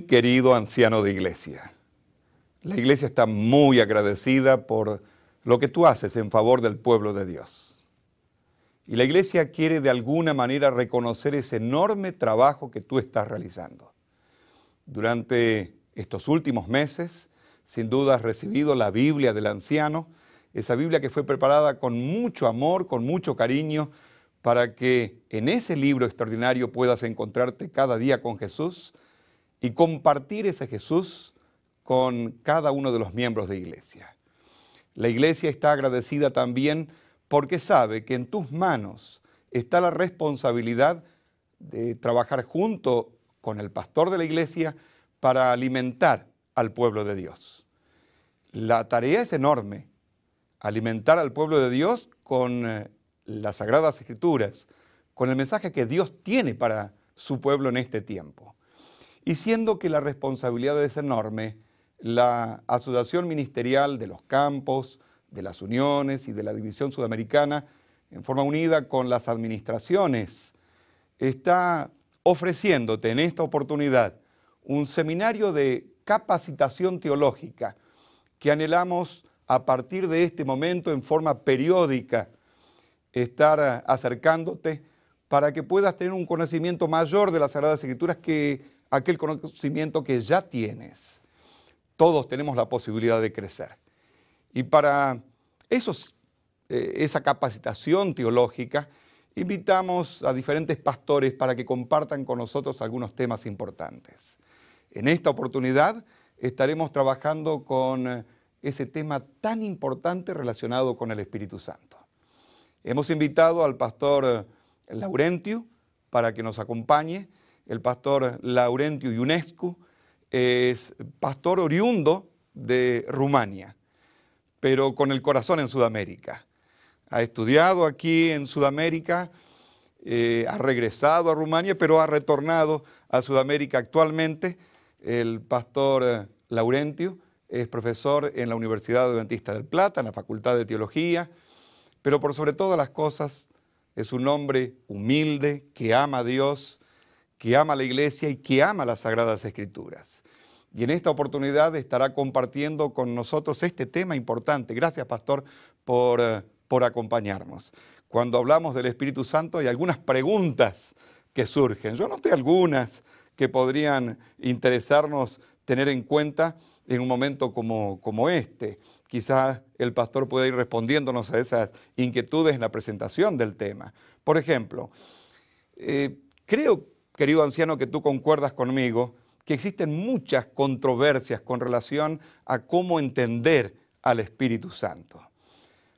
Muy querido anciano de iglesia, la iglesia está muy agradecida por lo que tú haces en favor del pueblo de Dios. Y la iglesia quiere de alguna manera reconocer ese enorme trabajo que tú estás realizando. Durante estos últimos meses, sin duda has recibido la Biblia del anciano, esa Biblia que fue preparada con mucho amor, con mucho cariño, para que en ese libro extraordinario puedas encontrarte cada día con Jesús y compartir ese Jesús con cada uno de los miembros de iglesia. La iglesia está agradecida también porque sabe que en tus manos está la responsabilidad de trabajar junto con el pastor de la iglesia para alimentar al pueblo de Dios. La tarea es enorme, alimentar al pueblo de Dios con las Sagradas Escrituras, con el mensaje que Dios tiene para su pueblo en este tiempo. Y siendo que la responsabilidad es enorme, la Asociación Ministerial de los Campos, de las Uniones y de la División Sudamericana, en forma unida con las administraciones, está ofreciéndote en esta oportunidad un seminario de capacitación teológica que anhelamos a partir de este momento en forma periódica estar acercándote para que puedas tener un conocimiento mayor de las Sagradas Escrituras que aquel conocimiento que ya tienes. Todos tenemos la posibilidad de crecer. Y para esa capacitación teológica, invitamos a diferentes pastores para que compartan con nosotros algunos temas importantes. En esta oportunidad estaremos trabajando con ese tema tan importante relacionado con el Espíritu Santo. Hemos invitado al pastor Laurentiu para que nos acompañe. El pastor Laurentiu Ionescu es pastor oriundo de Rumania, pero con el corazón en Sudamérica. Ha estudiado aquí en Sudamérica, ha regresado a Rumania, pero ha retornado a Sudamérica actualmente. El pastor Laurentiu es profesor en la Universidad Adventista del Plata, en la Facultad de Teología, pero por sobre todas las cosas es un hombre humilde que ama a Dios, que ama a la iglesia y que ama las Sagradas Escrituras. Y en esta oportunidad estará compartiendo con nosotros este tema importante. Gracias, pastor, por acompañarnos. Cuando hablamos del Espíritu Santo hay algunas preguntas que surgen. Yo anoté algunas que podrían interesarnos tener en cuenta en un momento como este. Quizás el pastor pueda ir respondiéndonos a esas inquietudes en la presentación del tema. Por ejemplo, creo, querido anciano, que tú concuerdas conmigo que existen muchas controversias con relación a cómo entender al Espíritu Santo.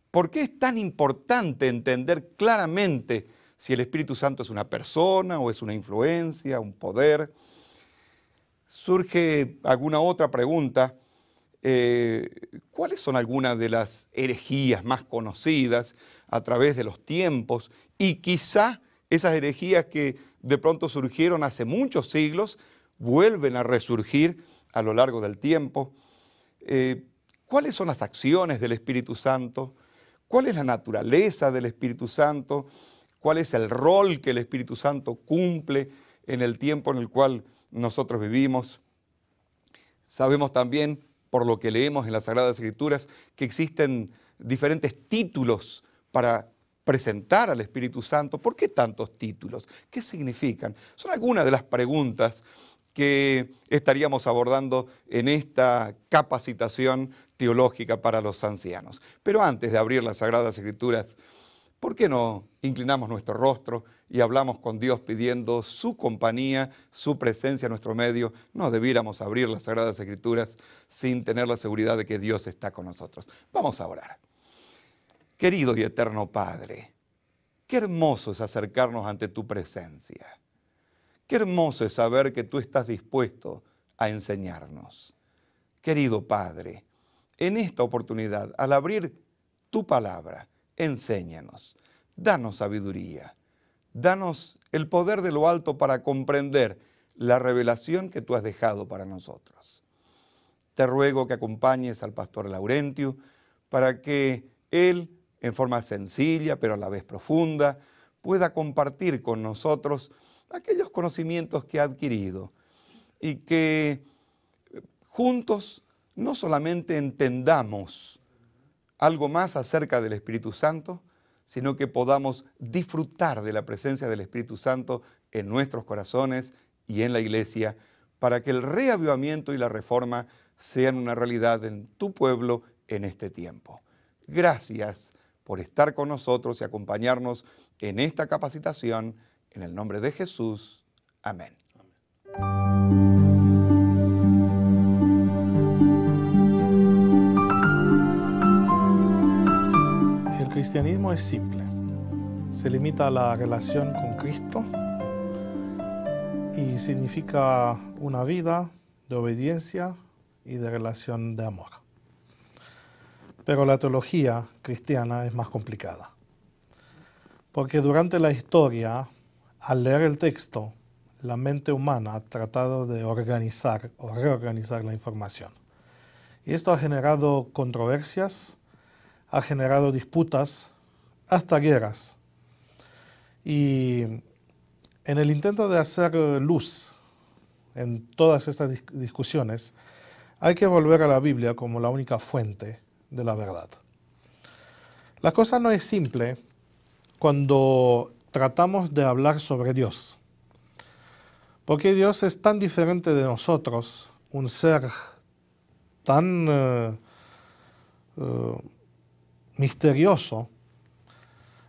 ¿Por qué es tan importante entender claramente si el Espíritu Santo es una persona o es una influencia, un poder? Surge alguna otra pregunta. ¿Cuáles son algunas de las herejías más conocidas a través de los tiempos? Y quizá esas herejías que de pronto surgieron hace muchos siglos vuelven a resurgir a lo largo del tiempo. ¿Cuáles son las acciones del Espíritu Santo? ¿Cuál es la naturaleza del Espíritu Santo? ¿Cuál es el rol que el Espíritu Santo cumple en el tiempo en el cual nosotros vivimos? Sabemos también, por lo que leemos en las Sagradas Escrituras, que existen diferentes títulos para presentar al Espíritu Santo. ¿Por qué tantos títulos? ¿Qué significan? Son algunas de las preguntas que estaríamos abordando en esta capacitación teológica para los ancianos. Pero antes de abrir las Sagradas Escrituras, ¿por qué no inclinamos nuestro rostro y hablamos con Dios pidiendo su compañía, su presencia en nuestro medio? No debiéramos abrir las Sagradas Escrituras sin tener la seguridad de que Dios está con nosotros. Vamos a orar. Querido y eterno Padre, qué hermoso es acercarnos ante tu presencia. Qué hermoso es saber que tú estás dispuesto a enseñarnos. Querido Padre, en esta oportunidad, al abrir tu palabra, enséñanos, danos sabiduría, danos el poder de lo alto para comprender la revelación que tú has dejado para nosotros. Te ruego que acompañes al pastor Laurentiu para que él, en forma sencilla pero a la vez profunda, pueda compartir con nosotros aquellos conocimientos que ha adquirido y que juntos no solamente entendamos algo más acerca del Espíritu Santo, sino que podamos disfrutar de la presencia del Espíritu Santo en nuestros corazones y en la iglesia, para que el reavivamiento y la reforma sean una realidad en tu pueblo en este tiempo. Gracias por estar con nosotros y acompañarnos en esta capacitación. En el nombre de Jesús. Amén. El cristianismo es simple. Se limita a la relación con Cristo y significa una vida de obediencia y de relación de amor. Pero la teología cristiana es más complicada, porque durante la historia, al leer el texto, la mente humana ha tratado de organizar o reorganizar la información. Y esto ha generado controversias, ha generado disputas, hasta guerras. Y en el intento de hacer luz en todas estas discusiones, hay que volver a la Biblia como la única fuente de la verdad. La cosa no es simple cuando tratamos de hablar sobre Dios, porque Dios es tan diferente de nosotros, un ser tan misterioso,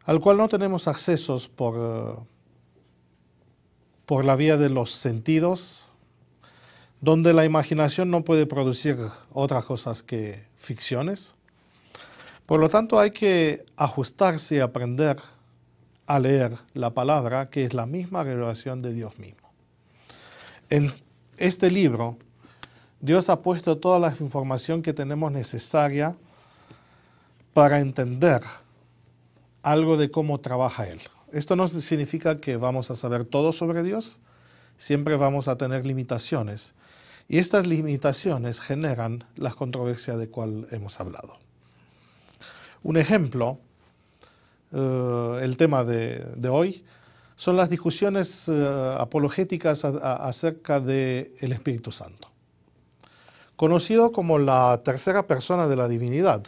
al cual no tenemos accesos por la vía de los sentidos, donde la imaginación no puede producir otras cosas que ficciones. Por lo tanto, hay que ajustarse y aprender a leer la palabra, que es la misma revelación de Dios mismo. En este libro, Dios ha puesto toda la información que tenemos necesaria para entender algo de cómo trabaja Él. Esto no significa que vamos a saber todo sobre Dios, siempre vamos a tener limitaciones. Y estas limitaciones generan las controversias de cual hemos hablado. Un ejemplo, el tema de hoy, son las discusiones apologéticas acerca del Espíritu Santo, conocido como la tercera persona de la divinidad.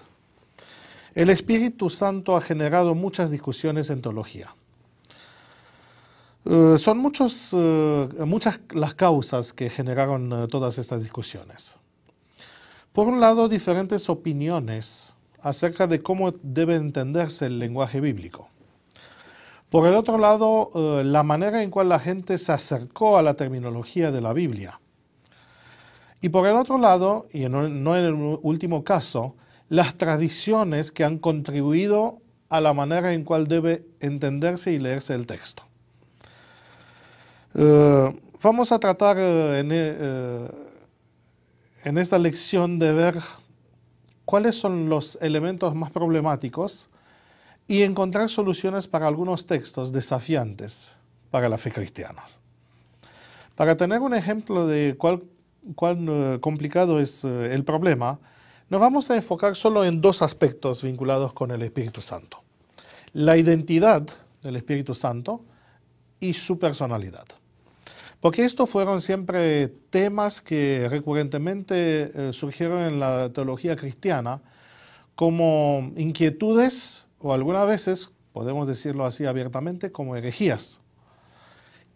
El Espíritu Santo ha generado muchas discusiones en teología. Son muchas las causas que generaron todas estas discusiones. Por un lado, diferentes opiniones acerca de cómo debe entenderse el lenguaje bíblico. Por el otro lado, la manera en cual la gente se acercó a la terminología de la Biblia. Y por el otro lado, y no en el último caso, las tradiciones que han contribuido a la manera en cual debe entenderse y leerse el texto. Vamos a tratar en esta lección de ver cuáles son los elementos más problemáticos y encontrar soluciones para algunos textos desafiantes para la fe cristiana. Para tener un ejemplo de cuán complicado es el problema, nos vamos a enfocar solo en dos aspectos vinculados con el Espíritu Santo: la identidad del Espíritu Santo y su personalidad. Porque estos fueron siempre temas que recurrentemente surgieron en la teología cristiana como inquietudes, o algunas veces, podemos decirlo así abiertamente, como herejías.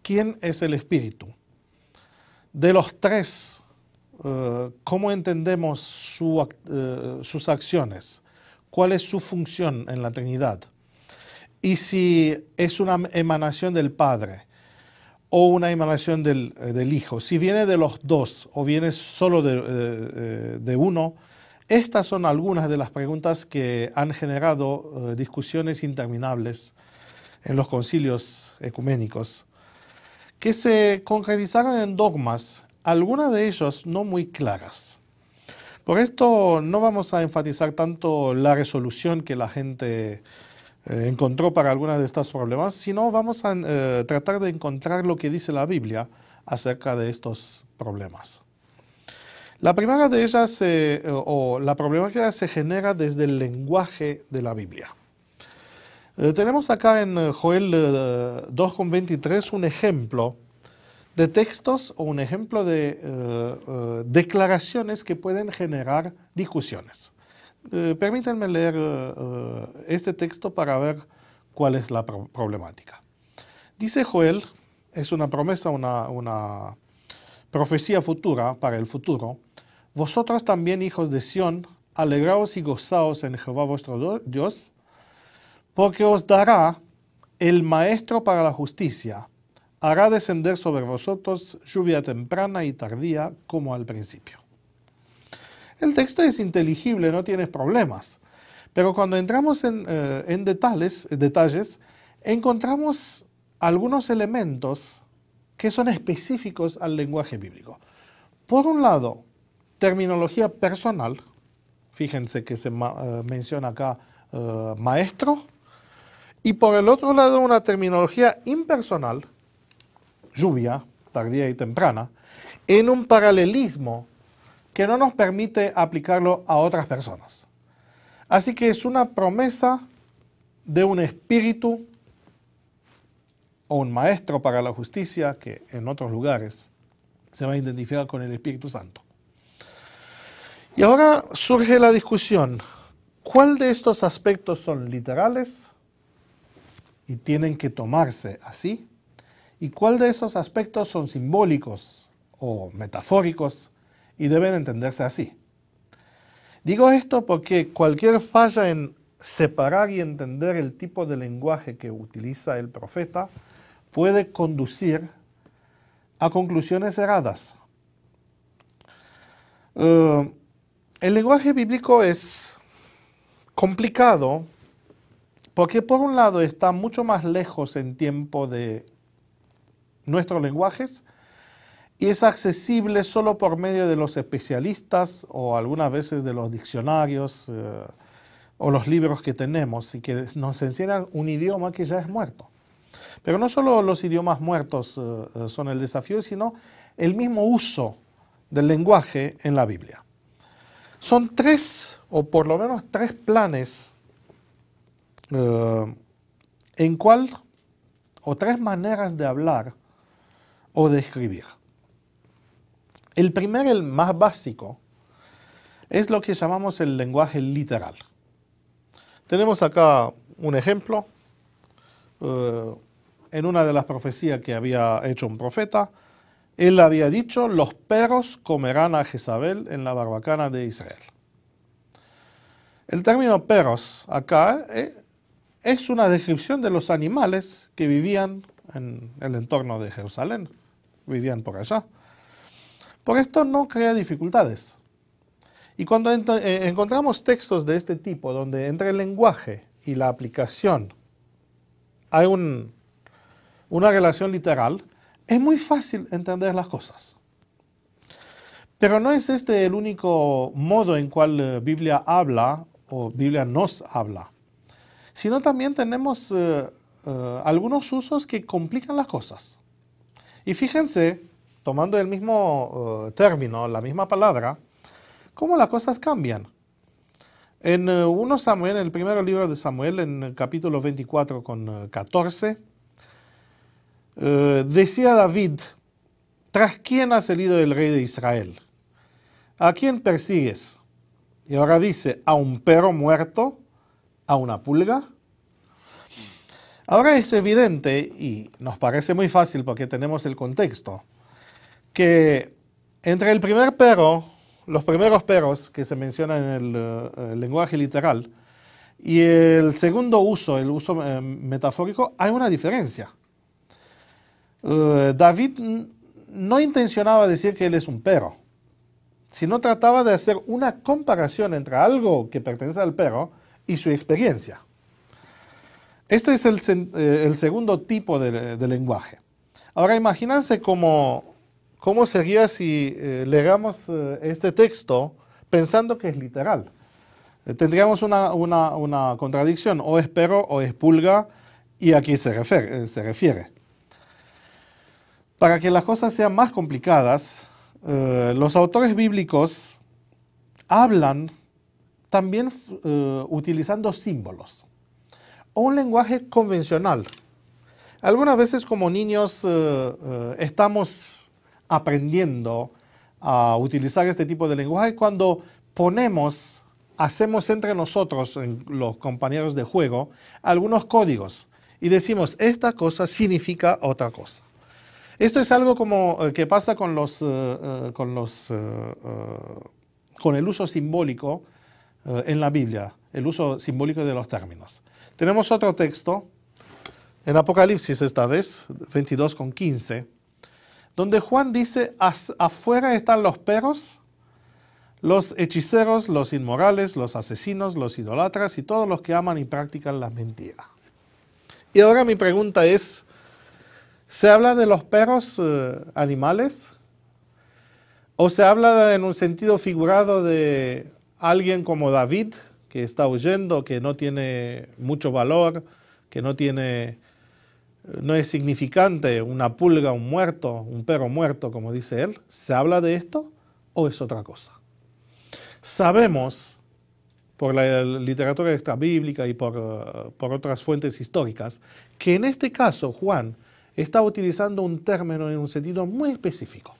¿Quién es el Espíritu? De los tres, ¿cómo entendemos sus acciones? ¿Cuál es su función en la Trinidad? Y si es una emanación del Padre o una emanación del Hijo, si viene de los dos o viene solo de uno. Estas son algunas de las preguntas que han generado discusiones interminables en los concilios ecuménicos, que se concretizaron en dogmas, algunas de ellos no muy claras. Por esto no vamos a enfatizar tanto la resolución que la gente encontró para algunos de estos problemas, sino vamos a tratar de encontrar lo que dice la Biblia acerca de estos problemas. La primera de ellas, la problemática se genera desde el lenguaje de la Biblia. Tenemos acá en Joel 2,23 un ejemplo de textos o un ejemplo de declaraciones que pueden generar discusiones. Permítanme leer este texto para ver cuál es la problemática. Dice Joel, es una promesa, una profecía futura para el futuro. Vosotros también, hijos de Sión, alegraos y gozaos en Jehová vuestro Dios, porque os dará el maestro para la justicia, hará descender sobre vosotros lluvia temprana y tardía como al principio. El texto es inteligible, no tiene problemas, pero cuando entramos en detalles, encontramos algunos elementos que son específicos al lenguaje bíblico. Por un lado, terminología personal, fíjense que se menciona acá maestro, y por el otro lado una terminología impersonal, lluvia, tardía y temprana, en un paralelismo que no nos permite aplicarlo a otras personas. Así que es una promesa de un espíritu o un maestro para la justicia que en otros lugares se va a identificar con el Espíritu Santo. Y ahora surge la discusión, ¿cuál de estos aspectos son literales y tienen que tomarse así? ¿Y cuál de esos aspectos son simbólicos o metafóricos y deben entenderse así? Digo esto porque cualquier falla en separar y entender el tipo de lenguaje que utiliza el profeta puede conducir a conclusiones erradas. El lenguaje bíblico es complicado porque por un lado está mucho más lejos en tiempo de nuestros lenguajes y es accesible solo por medio de los especialistas o algunas veces de los diccionarios o los libros que tenemos y que nos enseñan un idioma que ya es muerto. Pero no solo los idiomas muertos son el desafío, sino el mismo uso del lenguaje en la Biblia. Son tres, o por lo menos tres planes en cual, o tres maneras de hablar o de escribir. El primero, el más básico, es lo que llamamos el lenguaje literal. Tenemos acá un ejemplo en una de las profecías que había hecho un profeta. Él había dicho, los perros comerán a Jezabel en la barbacana de Israel. El término perros acá es una descripción de los animales que vivían en el entorno de Jerusalén, vivían por allá. Por esto no crea dificultades. Y cuando encontramos textos de este tipo, donde entre el lenguaje y la aplicación hay una relación literal, es muy fácil entender las cosas. Pero no es este el único modo en cual Biblia habla o Biblia nos habla, sino también tenemos algunos usos que complican las cosas. Y fíjense, tomando el mismo término, la misma palabra, cómo las cosas cambian. En 1 Samuel, en el primer libro de Samuel, en el capítulo 24 con 14, decía David, ¿tras quién ha salido el rey de Israel? ¿A quién persigues? Y ahora dice, ¿a un perro muerto? ¿A una pulga? Ahora es evidente, y nos parece muy fácil porque tenemos el contexto, que entre el primer perro, los primeros perros que se mencionan en el lenguaje literal, y el segundo uso, el uso metafórico, hay una diferencia. David no intencionaba decir que él es un perro, sino trataba de hacer una comparación entre algo que pertenece al perro y su experiencia. Este es el segundo tipo de lenguaje. Ahora imagínense cómo sería si leamos este texto pensando que es literal. Tendríamos una contradicción, o es perro o es pulga, y a qué se refiere. Para que las cosas sean más complicadas, los autores bíblicos hablan también utilizando símbolos o un lenguaje convencional. Algunas veces como niños estamos aprendiendo a utilizar este tipo de lenguaje cuando hacemos entre nosotros, los compañeros de juego, algunos códigos y decimos, esta cosa significa otra cosa. Esto es algo como que pasa con el uso simbólico en la Biblia, el uso simbólico de los términos. Tenemos otro texto, en Apocalipsis esta vez, 22:15, donde Juan dice, afuera están los perros, los hechiceros, los inmorales, los asesinos, los idólatras y todos los que aman y practican la mentira. Y ahora mi pregunta es, ¿se habla de los perros animales? ¿O se habla en un sentido figurado de alguien como David, que está huyendo, que no tiene mucho valor, que no es significante, una pulga, un muerto, un perro muerto, como dice él? ¿Se habla de esto o es otra cosa? Sabemos, por la literatura extrabíblica y por otras fuentes históricas, que en este caso Juan está utilizando un término en un sentido muy específico.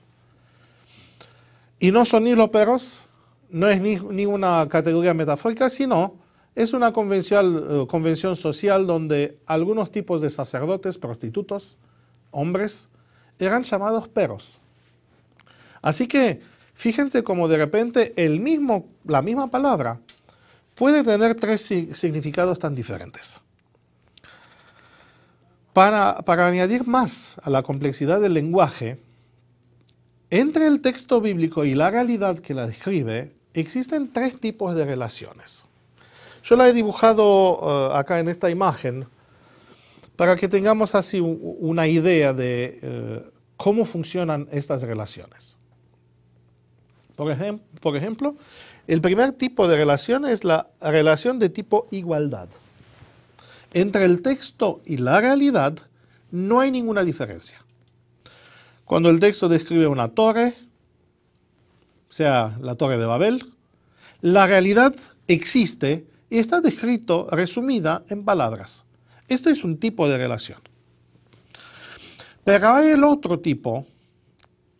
Y no son ni los perros, no es ni una categoría metafórica, sino es una convención social donde algunos tipos de sacerdotes, prostitutos, hombres, eran llamados perros. Así que fíjense cómo de repente la misma palabra puede tener tres significados tan diferentes. Para añadir más a la complejidad del lenguaje, entre el texto bíblico y la realidad que la describe, existen tres tipos de relaciones. Yo la he dibujado acá en esta imagen para que tengamos así una idea de cómo funcionan estas relaciones. Por ejemplo, el primer tipo de relación es la relación de tipo igualdad. Entre el texto y la realidad no hay ninguna diferencia. Cuando el texto describe una torre, sea la Torre de Babel, la realidad existe y está descrito, resumida en palabras. Esto es un tipo de relación. Pero hay el otro tipo,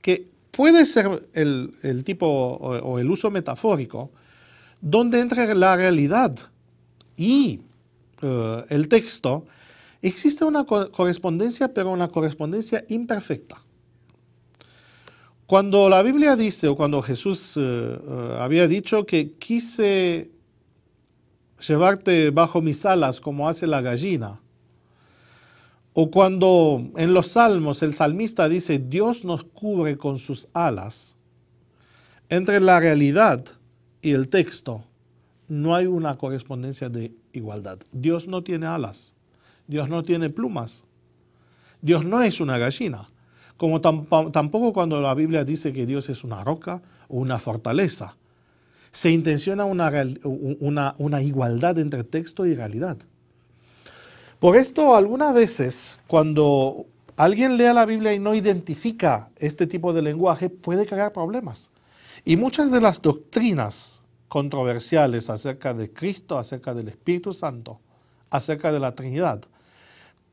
que puede ser el tipo o el uso metafórico, donde entre la realidad y el texto existe una correspondencia, pero una correspondencia imperfecta. Cuando la Biblia dice, o cuando Jesús había dicho que quise llevarte bajo mis alas como hace la gallina, o cuando en los Salmos el salmista dice, Dios nos cubre con sus alas, entre la realidad y el texto no hay una correspondencia de igualdad. Dios no tiene alas, Dios no tiene plumas, Dios no es una gallina. Como tampoco cuando la Biblia dice que Dios es una roca o una fortaleza. Se intenciona una igualdad entre texto y realidad. Por esto, algunas veces, cuando alguien lea la Biblia y no identifica este tipo de lenguaje, puede crear problemas. Y muchas de las doctrinas controversiales acerca de Cristo, acerca del Espíritu Santo, acerca de la Trinidad,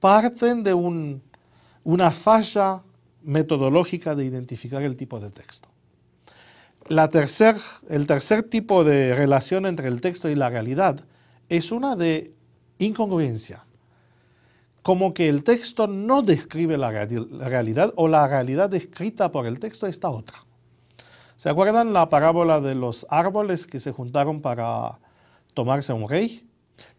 parten de una falla metodológica de identificar el tipo de texto. El tercer tipo de relación entre el texto y la realidad es una de incongruencia, como que el texto no describe la realidad o la realidad descrita por el texto está otra. ¿Se acuerdan la parábola de los árboles que se juntaron para tomarse un rey?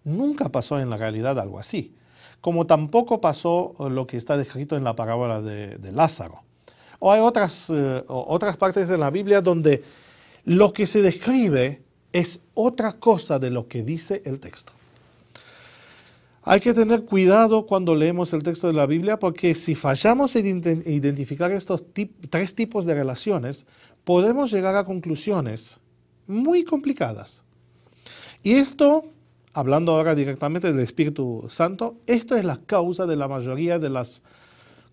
Nunca pasó en la realidad algo así. Como tampoco pasó lo que está descrito en la parábola de Lázaro. O hay otras partes de la Biblia donde lo que se describe es otra cosa de lo que dice el texto. Hay que tener cuidado cuando leemos el texto de la Biblia porque si fallamos en identificar estos tres tipos de relaciones, podemos llegar a conclusiones muy complicadas. Y esto, hablando ahora directamente del Espíritu Santo, esto es la causa de la mayoría de las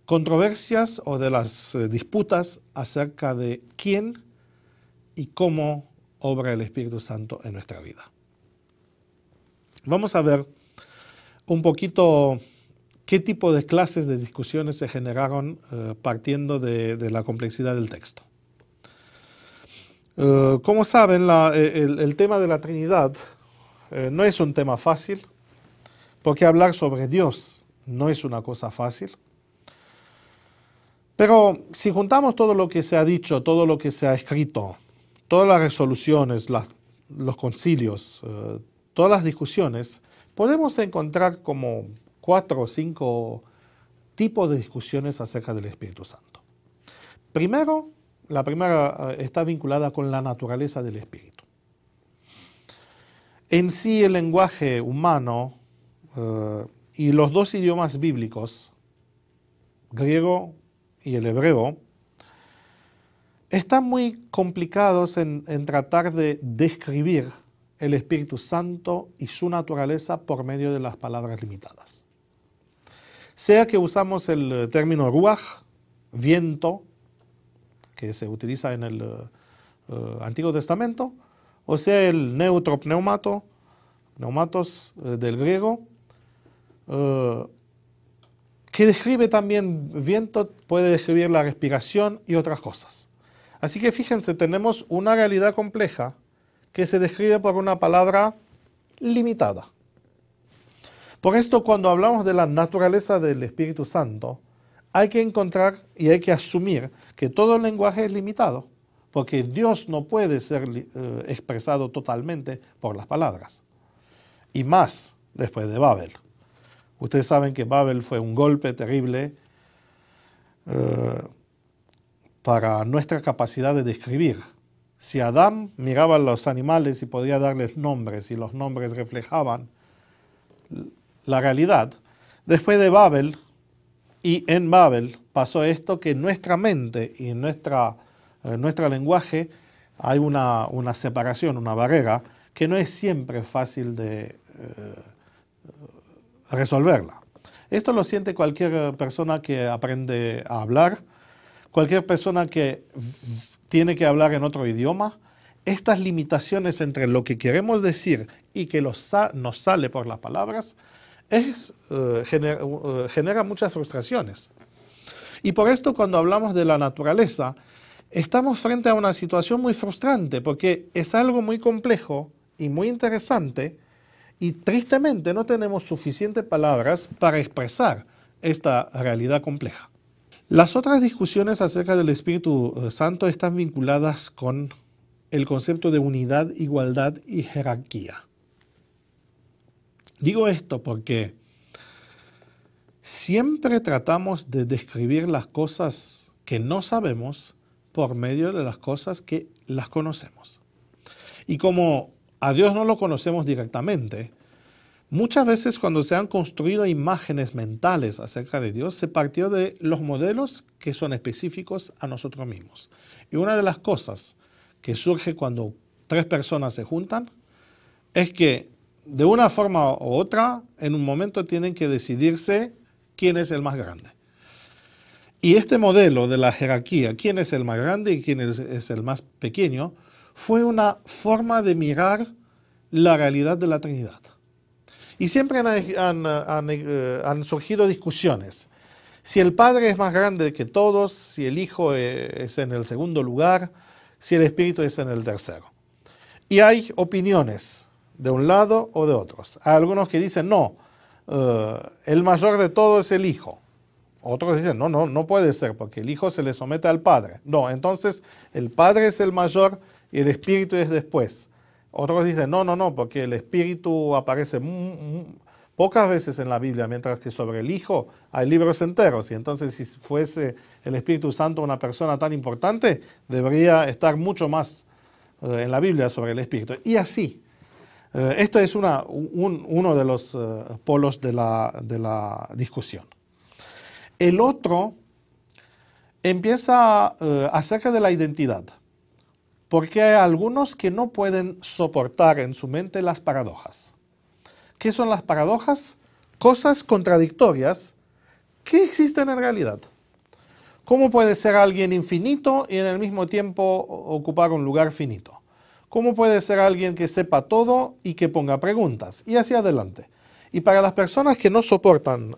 controversias o de las disputas acerca de quién y cómo obra el Espíritu Santo en nuestra vida. Vamos a ver un poquito qué tipo de clases de discusiones se generaron partiendo de la complejidad del texto. Como saben, el tema de la Trinidad no es un tema fácil, porque hablar sobre Dios no es una cosa fácil. Pero si juntamos todo lo que se ha dicho, todo lo que se ha escrito, todas las resoluciones, los concilios, todas las discusiones, podemos encontrar como 4 o 5 tipos de discusiones acerca del Espíritu Santo. Primero, la primera está vinculada con la naturaleza del Espíritu. En sí, el lenguaje humano y los dos idiomas bíblicos, griego y el hebreo, están muy complicados en tratar de describir el Espíritu Santo y su naturaleza por medio de las palabras limitadas. Sea que usamos el término ruach, viento, que se utiliza en el Antiguo Testamento, o sea el neutro pneumatos del griego, que describe también viento, puede describir la respiración y otras cosas. Así que fíjense, tenemos una realidad compleja que se describe por una palabra limitada. Por esto, cuando hablamos de la naturaleza del Espíritu Santo, hay que encontrar y hay que asumir que todo el lenguaje es limitado, porque Dios no puede ser expresado totalmente por las palabras. Y más después de Babel. Ustedes saben que Babel fue un golpe terrible para nuestra capacidad de describir. Si Adán miraba a los animales y podía darles nombres y los nombres reflejaban la realidad, después de Babel y en Babel pasó esto, que en nuestra mente y en nuestro lenguaje hay una separación, una barrera que no es siempre fácil de resolverla. Esto lo siente cualquier persona que aprende a hablar, cualquier persona que tiene que hablar en otro idioma. Estas limitaciones entre lo que queremos decir y que nos sale por las palabras genera muchas frustraciones. Y por esto, cuando hablamos de la naturaleza, estamos frente a una situación muy frustrante, porque es algo muy complejo y muy interesante, y tristemente no tenemos suficientes palabras para expresar esta realidad compleja. Las otras discusiones acerca del Espíritu Santo están vinculadas con el concepto de unidad, igualdad y jerarquía. Digo esto porque siempre tratamos de describir las cosas que no sabemos por medio de las cosas que las conocemos. Y como a Dios no lo conocemos directamente, muchas veces cuando se han construido imágenes mentales acerca de Dios, se partió de los modelos que son específicos a nosotros mismos. Y una de las cosas que surge cuando 3 personas se juntan es que de una forma u otra, en un momento tienen que decidirse quién es el más grande. Y este modelo de la jerarquía, quién es el más grande y quién es el más pequeño, fue una forma de mirar la realidad de la Trinidad. Y siempre han surgido discusiones. Si el Padre es más grande que todos, si el Hijo es en el segundo lugar, si el Espíritu es en el tercero. Y hay opiniones de un lado o de otros. Hay algunos que dicen, no, el mayor de todos es el Hijo. Otros dicen, no puede ser, porque el Hijo se le somete al Padre. No, entonces el Padre es el mayor y el Espíritu es después. Otros dicen, no, porque el Espíritu aparece pocas veces en la Biblia, mientras que sobre el Hijo hay libros enteros. Y entonces, si fuese el Espíritu Santo una persona tan importante, debería estar mucho más en la Biblia sobre el Espíritu. Y así. Esto es uno de los polos de la discusión. El otro empieza acerca de la identidad, porque hay algunos que no pueden soportar en su mente las paradojas. ¿Qué son las paradojas? Cosas contradictorias que existen en realidad. ¿Cómo puede ser alguien infinito y en el mismo tiempo ocupar un lugar finito? ¿Cómo puede ser alguien que sepa todo y que ponga preguntas? Y hacia adelante. Y para las personas que no soportan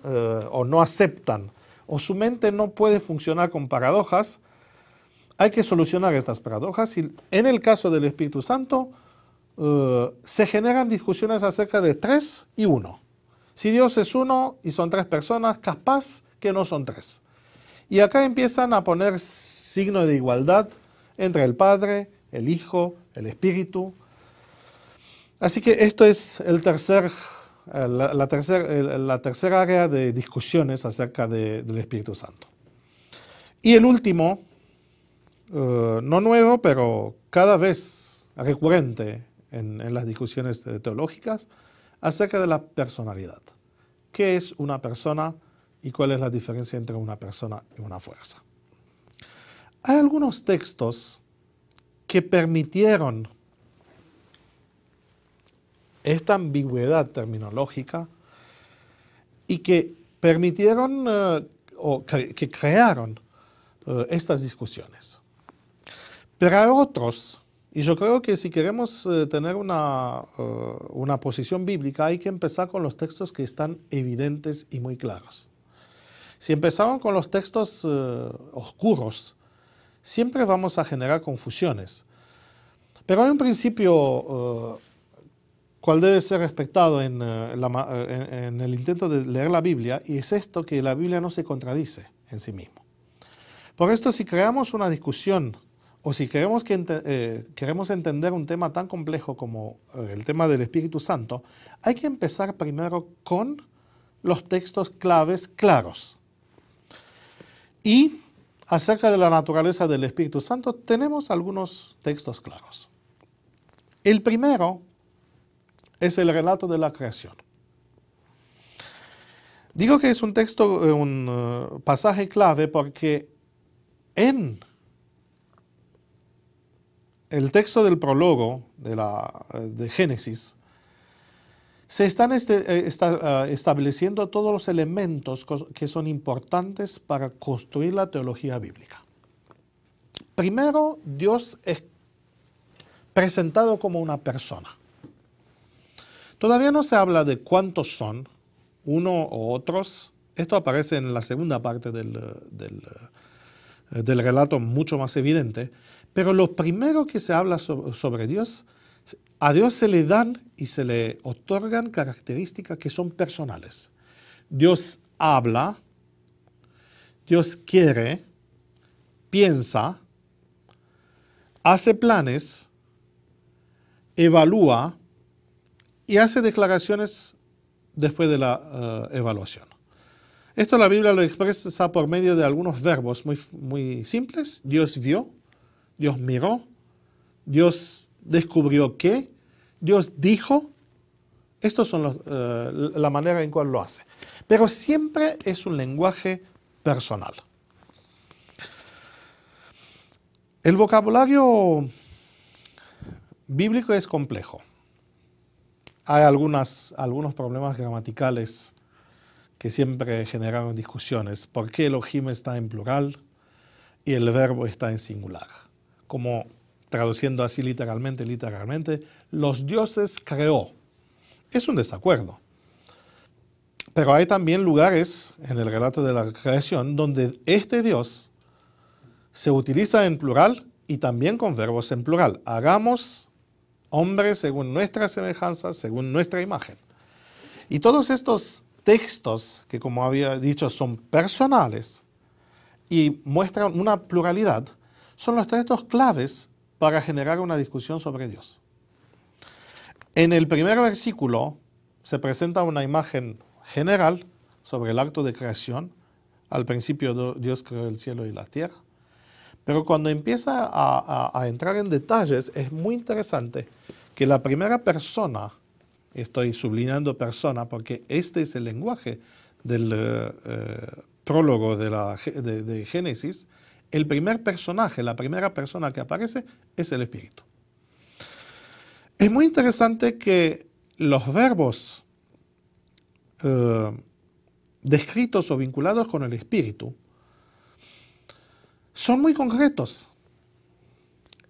o no aceptan, o su mente no puede funcionar con paradojas, hay que solucionar estas paradojas. Y en el caso del Espíritu Santo, se generan discusiones acerca de 3 y 1. Si Dios es uno y son 3 personas, capaz que no son 3. Y acá empiezan a poner signo de igualdad entre el Padre, el Hijo, el Espíritu. Así que esto es la tercera área de discusiones acerca del Espíritu Santo. Y el último, no nuevo, pero cada vez recurrente en las discusiones teológicas, acerca de la personalidad. ¿Qué es una persona y cuál es la diferencia entre una persona y una fuerza? Hay algunos textos que permitieron esta ambigüedad terminológica y que permitieron o que crearon estas discusiones. Pero hay otros, y yo creo que si queremos tener una posición bíblica, hay que empezar con los textos que están evidentes y muy claros. Si empezamos con los textos oscuros, siempre vamos a generar confusiones. Pero hay un principio cual debe ser respetado en el intento de leer la Biblia, y es esto, que la Biblia no se contradice en sí mismo. Por esto, si creamos una discusión o si queremos entender un tema tan complejo como el tema del Espíritu Santo, hay que empezar primero con los textos claves claros. Y acerca de la naturaleza del Espíritu Santo tenemos algunos textos claros. El primero es el relato de la creación. Digo que es un texto, un pasaje clave porque en el texto del prólogo de Génesis se están estableciendo todos los elementos que son importantes para construir la teología bíblica. Primero, Dios es presentado como una persona. Todavía no se habla de cuántos son, uno o otros. Esto aparece en la segunda parte del relato, mucho más evidente. Pero lo primero que se habla sobre Dios, a Dios se le dan y se le otorgan características que son personales. Dios habla, Dios quiere, piensa, hace planes, evalúa y hace declaraciones después de la evaluación. Esto la Biblia lo expresa por medio de algunos verbos muy simples. Dios vio, Dios miró, Dios descubrió que, Dios dijo. Estos son la manera en cual lo hace. Pero siempre es un lenguaje personal. El vocabulario bíblico es complejo. Hay algunos problemas gramaticales que siempre generaron discusiones. ¿Por qué Elohim está en plural y el verbo está en singular? Como traduciendo así literalmente, los dioses creó. Es un desacuerdo. Pero hay también lugares en el relato de la creación donde este Dios se utiliza en plural y también con verbos en plural. Hagamos hombres según nuestra semejanza, según nuestra imagen. Y todos estos textos, que como había dicho son personales y muestran una pluralidad, son los textos claves para generar una discusión sobre Dios. En el primer versículo se presenta una imagen general sobre el acto de creación. Al principio Dios creó el cielo y la tierra. Pero cuando empieza a entrar en detalles, es muy interesante que la primera persona, estoy subrayando persona porque este es el lenguaje del prólogo de Génesis, el primer personaje, la primera persona que aparece es el Espíritu. Es muy interesante que los verbos descritos o vinculados con el Espíritu son muy concretos.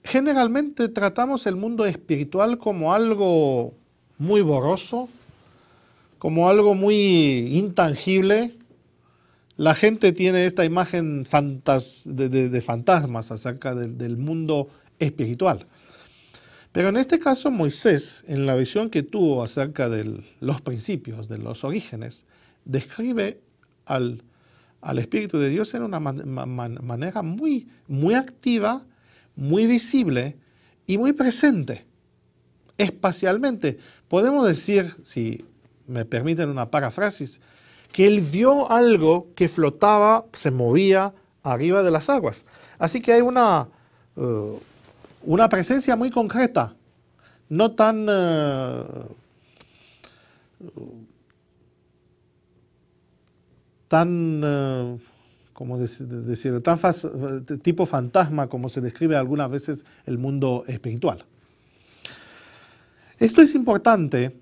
Generalmente tratamos el mundo espiritual como algo muy borroso, como algo muy intangible. La gente tiene esta imagen de fantasmas acerca del mundo espiritual. Pero en este caso Moisés, en la visión que tuvo acerca de los principios, de los orígenes, describe al Espíritu de Dios en una manera muy, muy activa, muy visible y muy presente. Espacialmente, podemos decir, si me permiten una paráfrasis, que él vio algo que flotaba, se movía arriba de las aguas. Así que hay una presencia muy concreta, no tan ¿cómo decirlo? Tipo fantasma, como se describe algunas veces el mundo espiritual. Esto es importante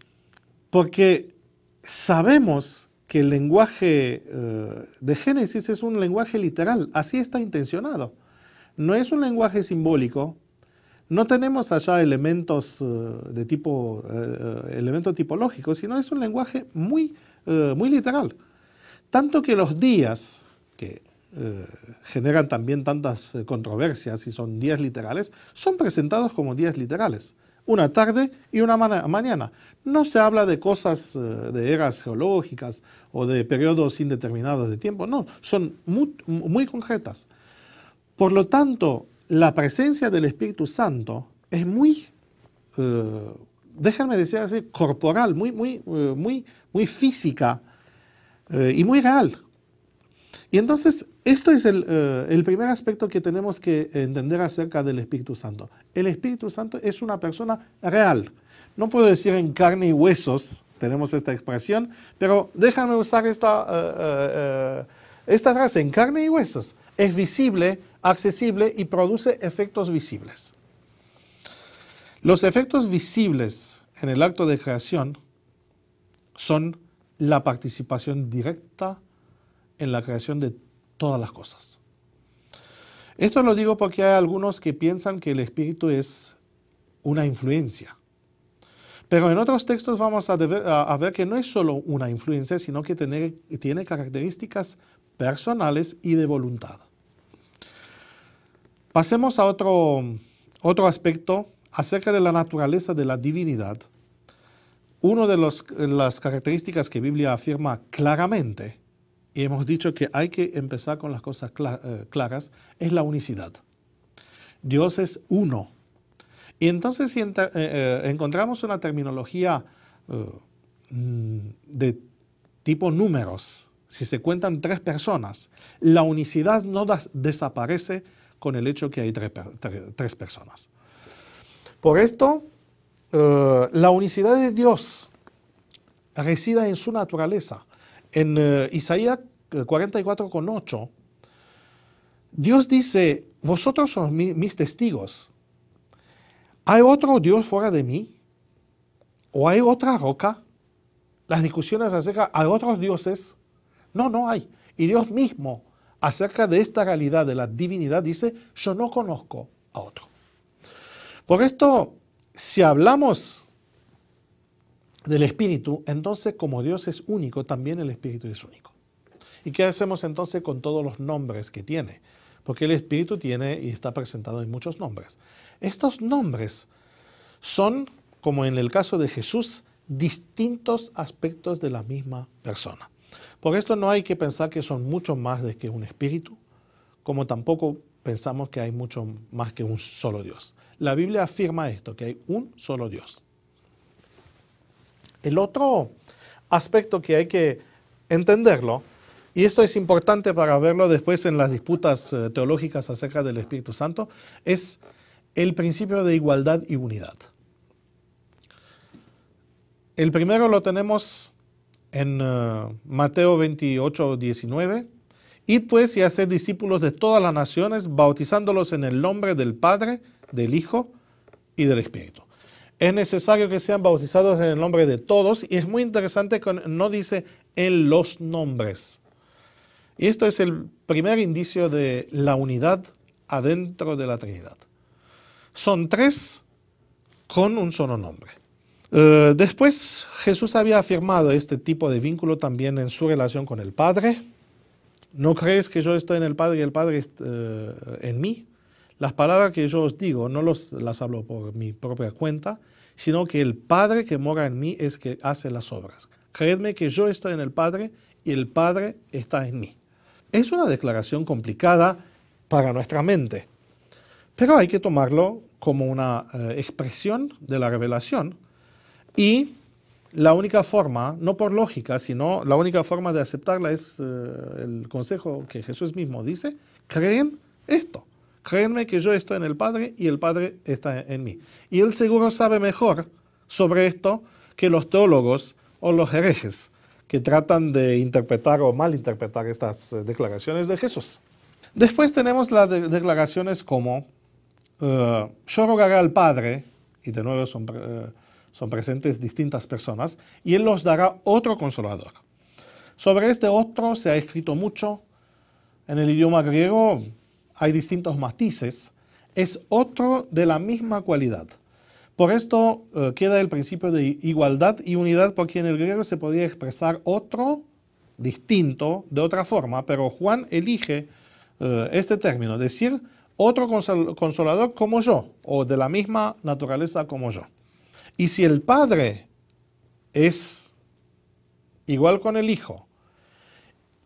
porque sabemos que el lenguaje de Génesis es un lenguaje literal, así está intencionado. No es un lenguaje simbólico, no tenemos allá elementos elementos tipológicos, sino es un lenguaje muy literal. Tanto que los días, que generan también tantas controversias y son días literales, son presentados como días literales. Una tarde y una mañana. No se habla de cosas de eras geológicas o de periodos indeterminados de tiempo, no, son muy concretas. Por lo tanto, la presencia del Espíritu Santo es muy, déjenme decir así, corporal, muy física y muy real. Y entonces, esto es el primer aspecto que tenemos que entender acerca del Espíritu Santo. El Espíritu Santo es una persona real. No puedo decir en carne y huesos, tenemos esta expresión, pero déjame usar esta frase, en carne y huesos. Es visible, accesible y produce efectos visibles. Los efectos visibles en el acto de creación son la participación directa en la creación de todas las cosas. Esto lo digo porque hay algunos que piensan que el Espíritu es una influencia. Pero en otros textos vamos a ver que no es solo una influencia, sino que tiene características personales y de voluntad. Pasemos a otro aspecto acerca de la naturaleza de la divinidad. Una de las características que la Biblia afirma claramente, y hemos dicho que hay que empezar con las cosas claras, es la unicidad. Dios es uno. Y entonces si encontramos una terminología de tipo números, si se cuentan 3 personas, la unicidad no desaparece con el hecho que hay 3 personas. Por esto, la unicidad de Dios reside en su naturaleza. En Isaías 44:8, Dios dice, vosotros sois mis testigos. ¿Hay otro Dios fuera de mí? ¿O hay otra roca? Las discusiones acerca, ¿hay otros dioses? No hay. Y Dios mismo, acerca de esta realidad de la divinidad, dice, yo no conozco a otro. Por esto, si hablamos del Espíritu, entonces como Dios es único, también el Espíritu es único. ¿Y qué hacemos entonces con todos los nombres que tiene? Porque el Espíritu tiene y está presentado en muchos nombres. Estos nombres son, como en el caso de Jesús, distintos aspectos de la misma persona. Por esto no hay que pensar que son mucho más de que un espíritu, como tampoco pensamos que hay mucho más que un solo Dios. La Biblia afirma esto, que hay un solo Dios. El otro aspecto que hay que entenderlo, y esto es importante para verlo después en las disputas teológicas acerca del Espíritu Santo, es el principio de igualdad y unidad. El primero lo tenemos en Mateo 28:19. Id pues y haced discípulos de todas las naciones, bautizándolos en el nombre del Padre, del Hijo y del Espíritu. Es necesario que sean bautizados en el nombre de todos, y es muy interesante que no dice en los nombres. Y esto es el primer indicio de la unidad adentro de la Trinidad. Son 3 con un solo nombre. Después Jesús había afirmado este tipo de vínculo también en su relación con el Padre. ¿No crees que yo estoy en el Padre y el Padre en mí? Las palabras que yo os digo no las hablo por mi propia cuenta, sino que el Padre que mora en mí es que hace las obras. Creedme que yo estoy en el Padre y el Padre está en mí. Es una declaración complicada para nuestra mente, pero hay que tomarlo como una expresión de la revelación. Y la única forma, no por lógica, sino la única forma de aceptarla es el consejo que Jesús mismo dice: creen esto, créenme que yo estoy en el Padre y el Padre está en mí. Y él seguro sabe mejor sobre esto que los teólogos o los herejes que tratan de interpretar o malinterpretar estas declaraciones de Jesús. Después tenemos las declaraciones como yo rogaré al Padre, y de nuevo son presentes distintas personas, y Él los dará otro consolador. Sobre este otro se ha escrito mucho. En el idioma griego hay distintos matices. Es otro de la misma cualidad. Por esto queda el principio de igualdad y unidad, porque en el griego se podría expresar otro distinto de otra forma, pero Juan elige este término, decir otro consolador como yo, o de la misma naturaleza como yo. Y si el Padre es igual con el Hijo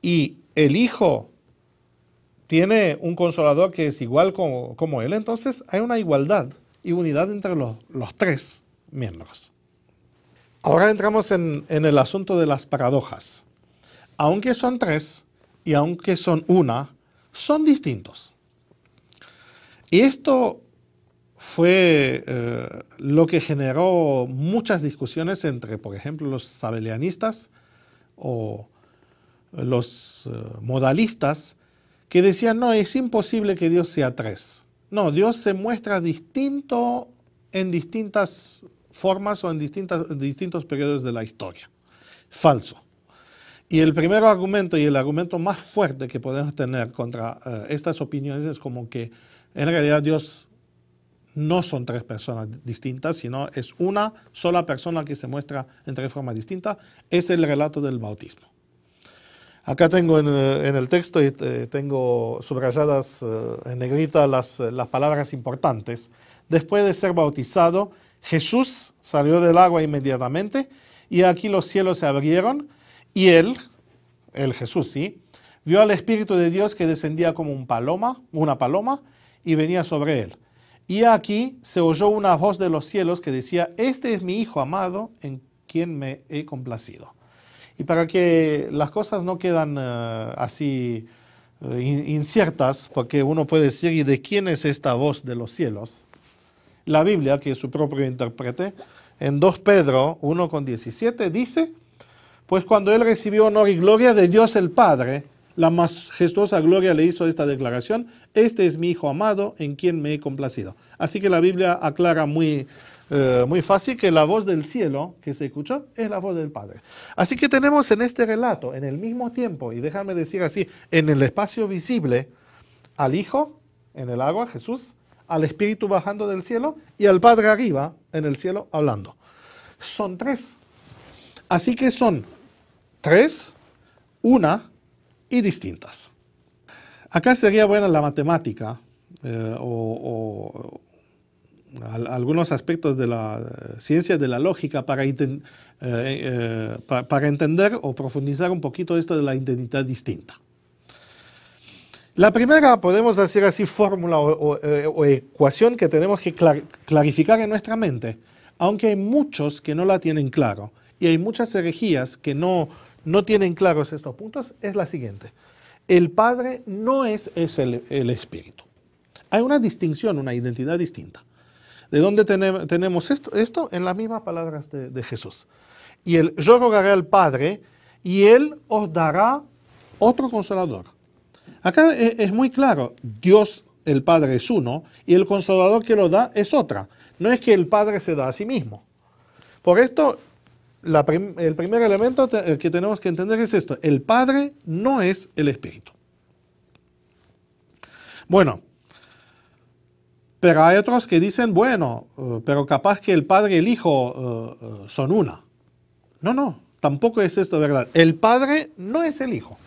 y el Hijo tiene un consolador que es igual como Él, entonces hay una igualdad y unidad entre los tres miembros. Ahora entramos en el asunto de las paradojas. Aunque son tres y aunque son una, son distintos. Y esto fue lo que generó muchas discusiones entre, por ejemplo, los sabelianistas o los modalistas, que decían: no, es imposible que Dios sea tres. No, Dios se muestra distinto en distintas formas o en distintos periodos de la historia. Falso. Y el primer argumento y el argumento más fuerte que podemos tener contra estas opiniones es como que en realidad Dios no son tres personas distintas, sino es una sola persona que se muestra en tres formas distintas. Es el relato del bautismo. Acá tengo en el texto, tengo subrayadas en negrita las palabras importantes. Después de ser bautizado, Jesús salió del agua inmediatamente, y aquí los cielos se abrieron, y él, Jesús, sí, vio al Espíritu de Dios que descendía como una paloma, y venía sobre él. Y aquí se oyó una voz de los cielos que decía: este es mi Hijo amado, en quien me he complacido. Y para que las cosas no quedan así inciertas, porque uno puede decir: ¿y de quién es esta voz de los cielos? La Biblia, que es su propio intérprete, en 2 Pedro 1:17 dice: pues cuando él recibió honor y gloria de Dios el Padre, la majestuosa gloria le hizo esta declaración: este es mi Hijo amado, en quien me he complacido. Así que la Biblia aclara muy fácil que la voz del cielo que se escuchó es la voz del Padre. Así que tenemos en este relato, en el mismo tiempo, y déjame decir así, en el espacio visible, al Hijo en el agua, Jesús, al Espíritu bajando del cielo, y al Padre arriba en el cielo hablando. Son tres. Así que son tres, una y distintas. Acá sería buena la matemática o algunos aspectos de la ciencia de la lógica para entender o profundizar un poquito esto de la identidad distinta. La primera, podemos decir así, fórmula o ecuación que tenemos que clarificar en nuestra mente, aunque hay muchos que no la tienen claro y hay muchas herejías que no tienen claros estos puntos, es la siguiente: el Padre no es el Espíritu. Hay una distinción, una identidad distinta. ¿De dónde tenemos esto? En las mismas palabras de Jesús. Y yo rogaré al Padre y Él os dará otro consolador. Acá es muy claro: Dios, el Padre, es uno y el consolador que lo da es otra. No es que el Padre se da a sí mismo. Por esto, el primer elemento que tenemos que entender es esto: el Padre no es el Espíritu. Bueno, Pero hay otros que dicen, bueno, pero capaz que el Padre y el Hijo son una. No, no, tampoco es esto verdad. El Padre no es el Hijo.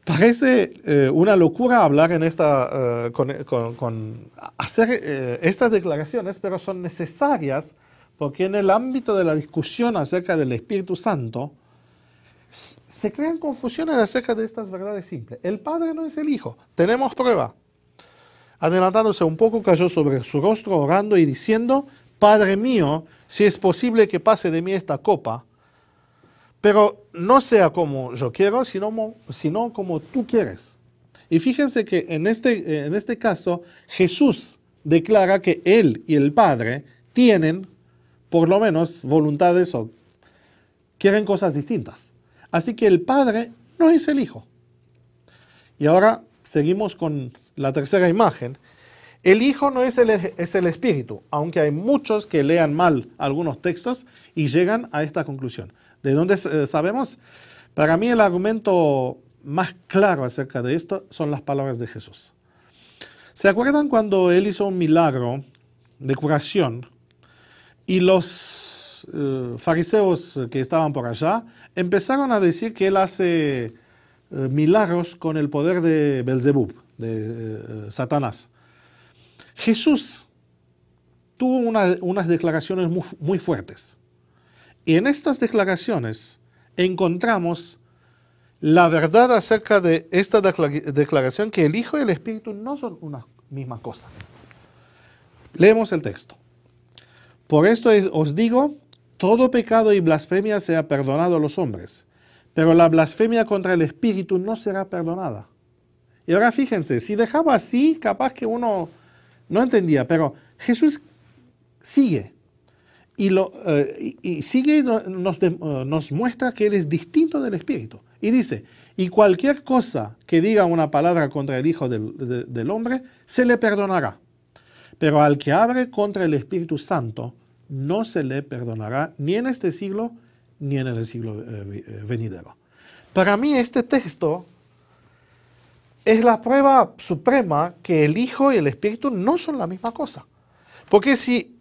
Parece una locura hablar en hacer estas declaraciones, pero son necesarias porque en el ámbito de la discusión acerca del Espíritu Santo se crean confusiones acerca de estas verdades simples. El Padre no es el Hijo. Tenemos prueba. Adelantándose un poco, cayó sobre su rostro orando y diciendo, Padre mío, si es posible que pase de mí esta copa, pero no sea como yo quiero, sino como tú quieres. Y fíjense que en este caso, Jesús declara que Él y el Padre tienen, por lo menos, voluntades o quieren cosas distintas. Así que el Padre no es el Hijo. Y ahora seguimos con la tercera imagen. El Hijo no es el Espíritu, aunque hay muchos que lean mal algunos textos y llegan a esta conclusión. ¿De dónde sabemos? Para mí el argumento más claro acerca de esto son las palabras de Jesús. ¿Se acuerdan cuando Él hizo un milagro de curación y los fariseos que estaban por allá empezaron a decir que Él hace milagros con el poder de Belzebub, de Satanás? Jesús tuvo unas declaraciones muy fuertes. Y en estas declaraciones encontramos la verdad acerca de esta declaración, que el Hijo y el Espíritu no son una misma cosa. Leemos el texto. Por esto os digo, todo pecado y blasfemia sea perdonado a los hombres, pero la blasfemia contra el Espíritu no será perdonada. Y ahora fíjense, si dejaba así, capaz que uno no entendía, pero Jesús sigue. Y sigue y nos muestra que Él es distinto del Espíritu. Y dice, y cualquier cosa que diga una palabra contra el Hijo del Hombre, se le perdonará. Pero al que abre contra el Espíritu Santo, no se le perdonará ni en este siglo, ni en el siglo venidero. Para mí este texto es la prueba suprema que el Hijo y el Espíritu no son la misma cosa. Porque si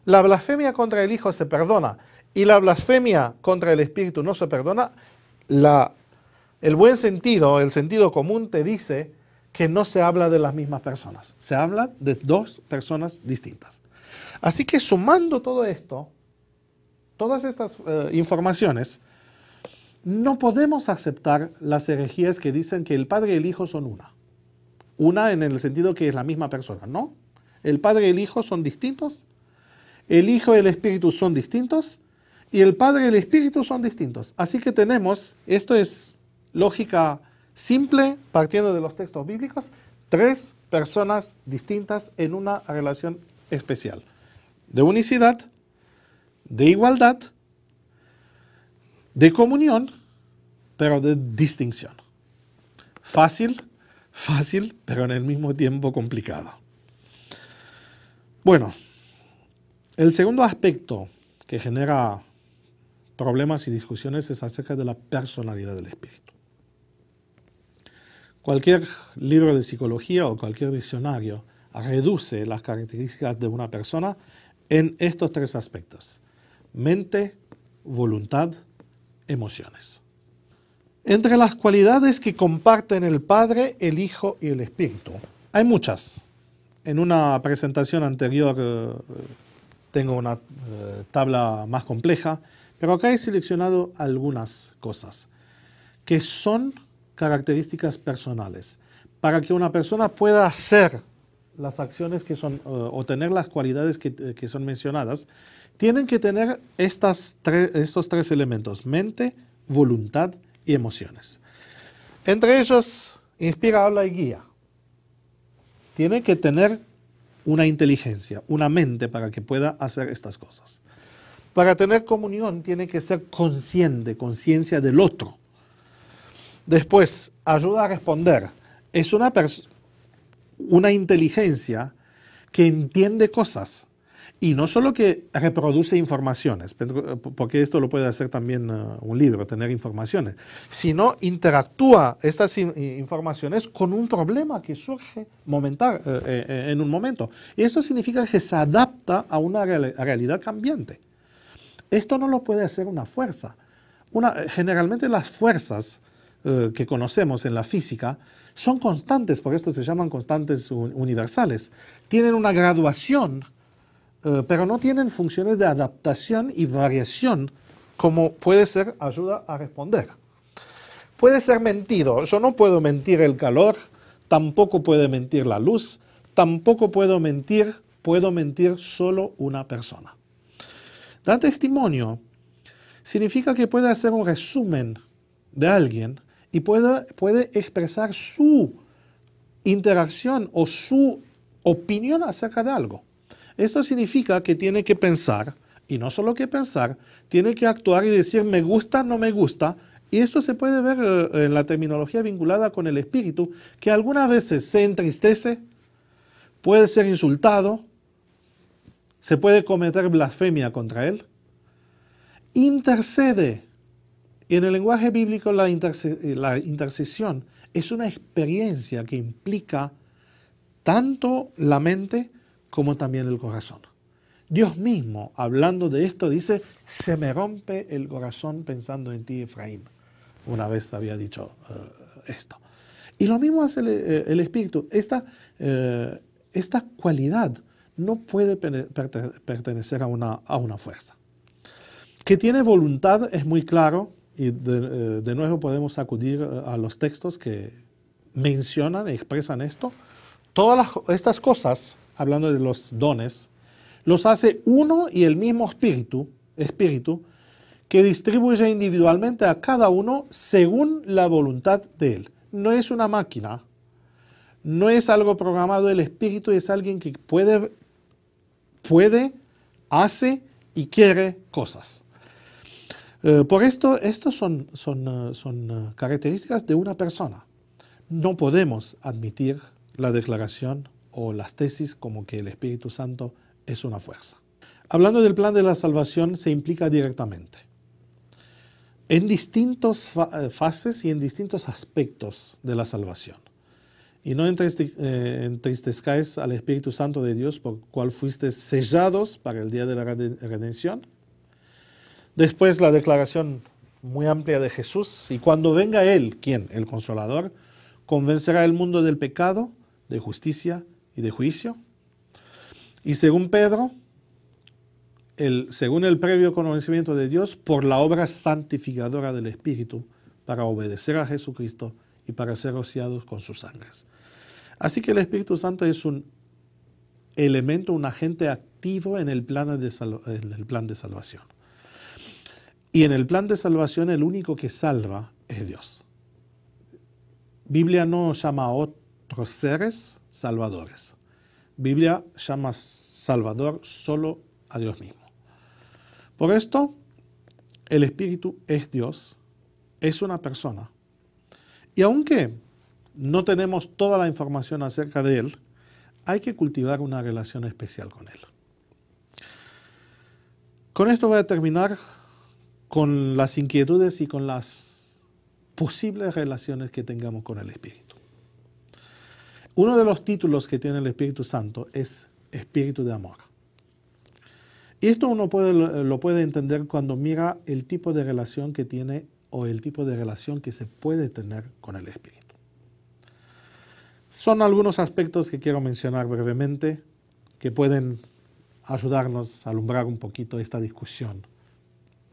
la blasfemia contra el Hijo se perdona y la blasfemia contra el Espíritu no se perdona, el buen sentido, el sentido común te dice que no se habla de las mismas personas. Se habla de dos personas distintas. Así que sumando todo esto, todas estas informaciones, no podemos aceptar las herejías que dicen que el Padre y el Hijo son una. Una en el sentido que es la misma persona, ¿no? El Padre y el Hijo son distintos, el Hijo y el Espíritu son distintos, y el Padre y el Espíritu son distintos. Así que tenemos, esto es lógica simple, partiendo de los textos bíblicos, tres personas distintas en una relación especial. De unicidad, de igualdad, de comunión, pero de distinción. Fácil, pero en el mismo tiempo complicado. Bueno, el segundo aspecto que genera problemas y discusiones es acerca de la personalidad del Espíritu. Cualquier libro de psicología o cualquier diccionario reduce las características de una persona en estos tres aspectos: mente, voluntad, emociones. Entre las cualidades que comparten el Padre, el Hijo y el Espíritu, hay muchas. En una presentación anterior tengo una tabla más compleja, pero acá he seleccionado algunas cosas que son características personales. Para que una persona pueda hacer las acciones que son, o tener las cualidades que son mencionadas, tienen que tener estos tres elementos: mente, voluntad y emociones. Entre ellos, inspira, habla y guía. Tiene que tener una inteligencia, una mente para que pueda hacer estas cosas. Para tener comunión tiene que ser consciente, conciencia del otro. Después, ayuda a responder. Es una inteligencia que entiende cosas Y no solo que reproduce informaciones, porque esto lo puede hacer también un libro, tener informaciones, sino interactúa estas informaciones con un problema que surge en un momento. Y esto significa que se adapta a una realidad cambiante. Esto no lo puede hacer una fuerza. Generalmente las fuerzas que conocemos en la física son constantes, por esto se llaman constantes universales. Tienen una graduación, pero no tienen funciones de adaptación y variación como puede ser ayuda a responder. Puede ser mentido. Yo no puedo mentir el calor, tampoco puede mentir la luz, tampoco puedo mentir solo una persona. Dar testimonio significa que puede hacer un resumen de alguien y puede expresar su interacción o su opinión acerca de algo. Esto significa que tiene que pensar, y no solo que pensar, tiene que actuar y decir me gusta, no me gusta. Y esto se puede ver en la terminología vinculada con el espíritu, que algunas veces se entristece, puede ser insultado, se puede cometer blasfemia contra él, intercede. Y en el lenguaje bíblico la intercesión es una experiencia que implica tanto la mente como también el corazón. Dios mismo, hablando de esto, dice, se me rompe el corazón pensando en ti, Efraín. Una vez había dicho esto. Y lo mismo hace el Espíritu. Esta cualidad no puede pertenecer a una fuerza. Que tiene voluntad es muy claro, y de nuevo podemos acudir a los textos que mencionan y expresan esto. Todas estas cosas, hablando de los dones, los hace uno y el mismo espíritu que distribuye individualmente a cada uno según la voluntad de él. No es una máquina, no es algo programado, el espíritu es alguien que puede, hace y quiere cosas. Por esto, estos son características de una persona. No podemos admitir la declaración o las tesis como que el Espíritu Santo es una fuerza. Hablando del plan de la salvación, se implica directamente en distintas fases y en distintos aspectos de la salvación. Y no entristezcáis al Espíritu Santo de Dios, por cual fuisteis sellados para el día de la redención. Después la declaración muy amplia de Jesús. Y cuando venga Él, ¿quién? El Consolador, convencerá al mundo del pecado, de justicia y de juicio. Y según Pedro, según el previo conocimiento de Dios, por la obra santificadora del Espíritu, para obedecer a Jesucristo y para ser rociados con sus sangres. Así que el Espíritu Santo es un elemento, un agente activo en el plan de salvación. Y en el plan de salvación el único que salva es Dios. Biblia no llama a otros seres salvadores. Biblia llama salvador solo a Dios mismo. Por esto, el Espíritu es Dios, es una persona. Y aunque no tenemos toda la información acerca de Él, hay que cultivar una relación especial con Él. Con esto voy a terminar con las inquietudes y con las posibles relaciones que tengamos con el Espíritu. Uno de los títulos que tiene el Espíritu Santo es Espíritu de Amor. Y esto uno lo puede entender cuando mira el tipo de relación que tiene o el tipo de relación que se puede tener con el Espíritu. Son algunos aspectos que quiero mencionar brevemente que pueden ayudarnos a alumbrar un poquito esta discusión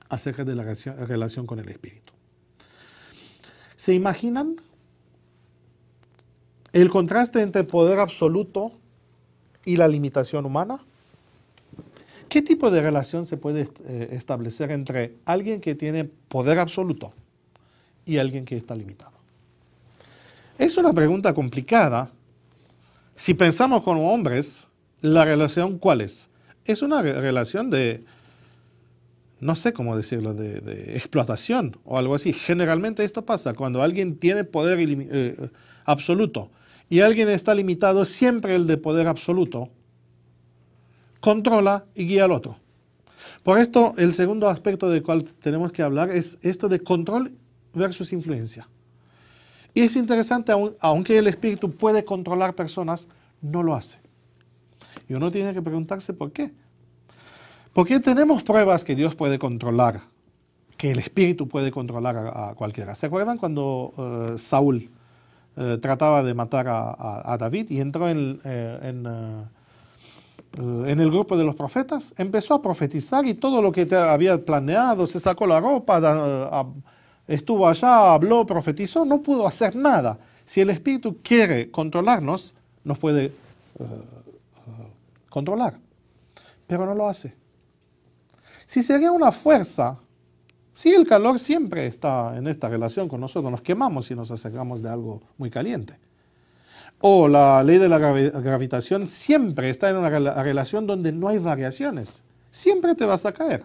acerca de la relación con el Espíritu. ¿Se imaginan el contraste entre el poder absoluto y la limitación humana? ¿Qué tipo de relación se puede establecer entre alguien que tiene poder absoluto y alguien que está limitado? Es una pregunta complicada. Si pensamos como hombres, ¿la relación cuál es? Es una relación de, no sé cómo decirlo, de explotación o algo así. Generalmente esto pasa cuando alguien tiene poder absoluto y alguien está limitado, siempre el de poder absoluto controla y guía al otro. Por esto, el segundo aspecto del cual tenemos que hablar es esto de control versus influencia. Y es interesante, aunque el Espíritu puede controlar personas, no lo hace. Y uno tiene que preguntarse por qué. Porque tenemos pruebas que Dios puede controlar, que el Espíritu puede controlar a cualquiera. ¿Se acuerdan cuando Saúl trataba de matar a David y entró en el grupo de los profetas? Empezó a profetizar y todo lo que había planeado, se sacó la ropa, estuvo allá, habló, profetizó, no pudo hacer nada. Si el Espíritu quiere controlarnos, nos puede controlar, pero no lo hace. Si sería una fuerza, sí, el calor siempre está en esta relación con nosotros, nos quemamos si nos acercamos de algo muy caliente. O la ley de la gravitación siempre está en una relación donde no hay variaciones, siempre te vas a caer,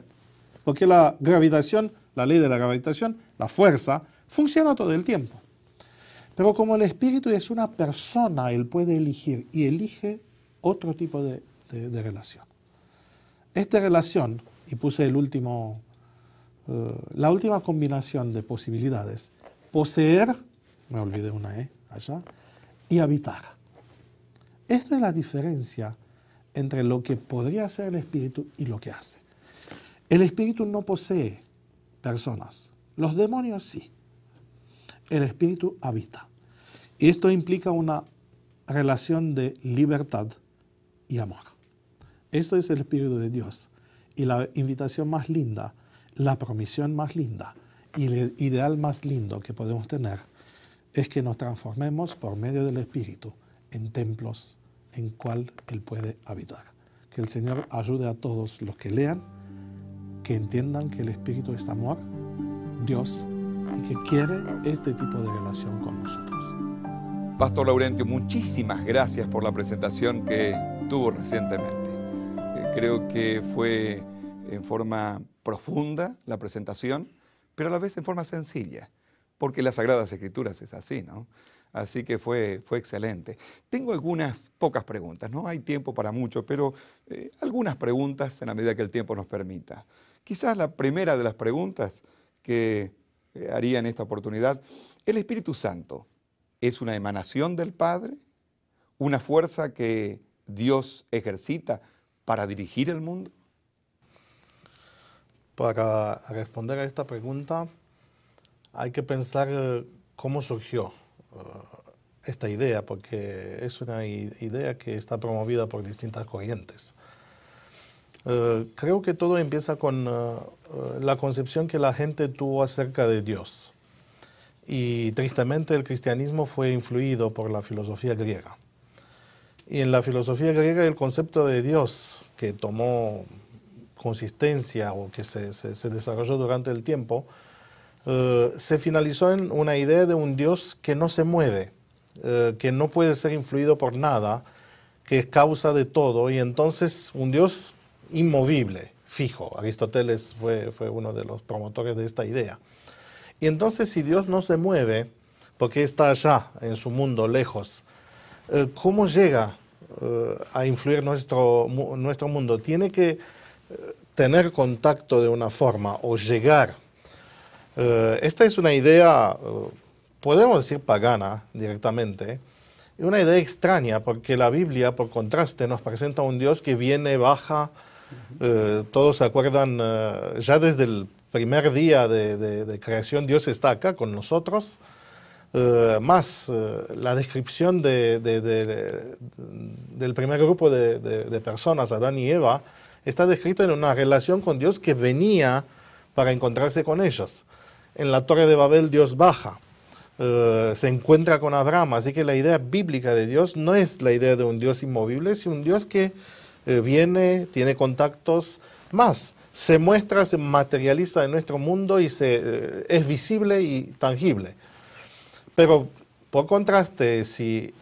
porque la gravitación, la ley de la gravitación, la fuerza, funciona todo el tiempo. Pero como el Espíritu es una persona, Él puede elegir y elige otro tipo de relación. Esta relación, y puse la última combinación de posibilidades, poseer, me olvidé una allá, y habitar. Esta es la diferencia entre lo que podría hacer el Espíritu y lo que hace. El Espíritu no posee personas, los demonios sí. El Espíritu habita. Y esto implica una relación de libertad y amor. Esto es el Espíritu de Dios. Y la invitación más linda, la promisión más linda y el ideal más lindo que podemos tener es que nos transformemos por medio del Espíritu en templos en cual Él puede habitar. Que el Señor ayude a todos los que lean, que entiendan que el Espíritu es amor, Dios, y que quiere este tipo de relación con nosotros. Pastor Laurentio, muchísimas gracias por la presentación que tuvo recientemente. Creo que fue en forma profunda la presentación, pero a la vez en forma sencilla, porque las Sagradas Escrituras es así, ¿no? Así que fue excelente. Tengo algunas pocas preguntas, no hay tiempo para mucho, pero algunas preguntas en la medida que el tiempo nos permita. Quizás la primera de las preguntas que haría en esta oportunidad, ¿el Espíritu Santo es una emanación del Padre? ¿Una fuerza que Dios ejercita para dirigir el mundo? Para responder a esta pregunta, hay que pensar cómo surgió esta idea, porque es una idea que está promovida por distintas corrientes. Creo que todo empieza con la concepción que la gente tuvo acerca de Dios. Y tristemente el cristianismo fue influido por la filosofía griega. Y en la filosofía griega el concepto de Dios, que tomó consistencia o que se desarrolló durante el tiempo, se finalizó en una idea de un Dios que no se mueve, que no puede ser influido por nada, que es causa de todo, y entonces un Dios inmovible, fijo. Aristóteles fue uno de los promotores de esta idea. Y entonces si Dios no se mueve, porque está allá en su mundo, lejos, ¿cómo llega a influir nuestro mundo? Tiene que tener contacto de una forma o llegar. Esta es una idea, podemos decir pagana directamente, y una idea extraña porque la Biblia, por contraste, nos presenta un Dios que viene, baja. Todos se acuerdan, ya desde el primer día de creación, Dios está acá con nosotros. La descripción del primer grupo de personas, Adán y Eva, está descrito en una relación con Dios que venía para encontrarse con ellos. En la Torre de Babel Dios baja, se encuentra con Abraham, así que la idea bíblica de Dios no es la idea de un Dios inmovible, sino un Dios que viene, tiene contactos, se muestra, se materializa en nuestro mundo y es visible y tangible. Pero por contraste, si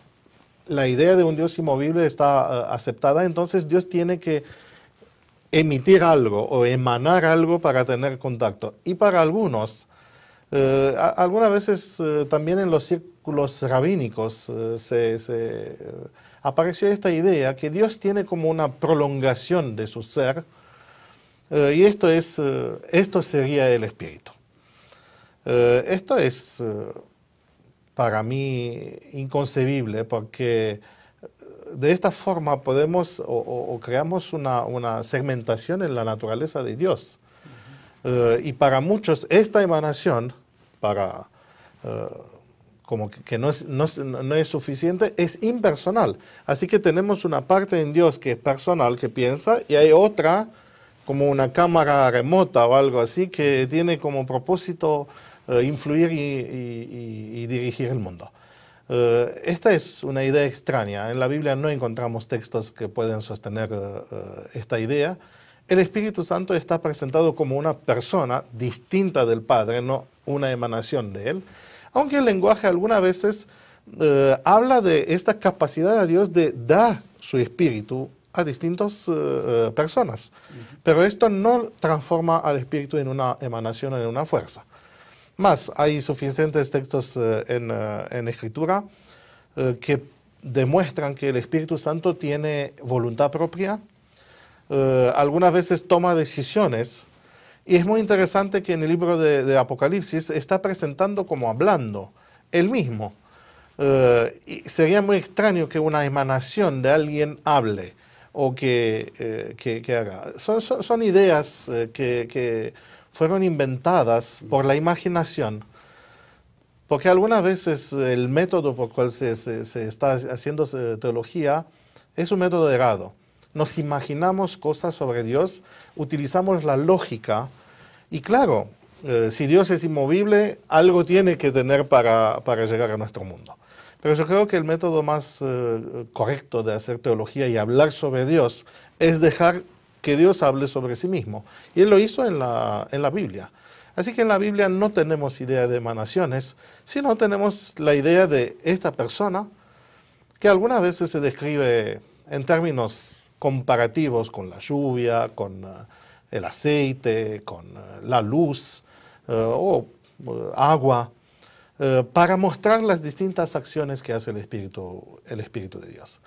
la idea de un Dios inmovible está aceptada, entonces Dios tiene que emitir algo o emanar algo para tener contacto. Y para algunos, Algunas veces también en los círculos rabínicos apareció esta idea que Dios tiene como una prolongación de su ser, y esto sería el Espíritu. Esto es para mí inconcebible, porque de esta forma podemos o creamos una segmentación en la naturaleza de Dios. Y para muchos esta emanación, como que no es suficiente, es impersonal. Así que tenemos una parte en Dios que es personal, que piensa, y hay otra, como una cámara remota o algo así, que tiene como propósito influir y dirigir el mundo. Esta es una idea extraña. En la Biblia no encontramos textos que pueden sostener esta idea. El Espíritu Santo está presentado como una persona distinta del Padre, no una emanación de Él, aunque el lenguaje algunas veces habla de esta capacidad de Dios de dar su Espíritu a distintas personas. Pero esto no transforma al Espíritu en una emanación, en una fuerza. Más, hay suficientes textos en Escritura que demuestran que el Espíritu Santo tiene voluntad propia, algunas veces toma decisiones, y es muy interesante que en el libro de Apocalipsis está presentando como hablando él mismo. Y sería muy extraño que una emanación de alguien hable o que haga. Son ideas que fueron inventadas por la imaginación, porque algunas veces el método por el cual se está haciendo teología es un método errado. Nos imaginamos cosas sobre Dios, utilizamos la lógica, y claro, si Dios es inmovible, algo tiene que tener para llegar a nuestro mundo. Pero yo creo que el método más correcto de hacer teología y hablar sobre Dios es dejar que Dios hable sobre sí mismo. Y Él lo hizo en la Biblia. Así que en la Biblia no tenemos idea de emanaciones, sino tenemos la idea de esta persona que algunas veces se describe en términos comparativos con la lluvia, con el aceite, con la luz o agua, para mostrar las distintas acciones que hace el Espíritu de Dios.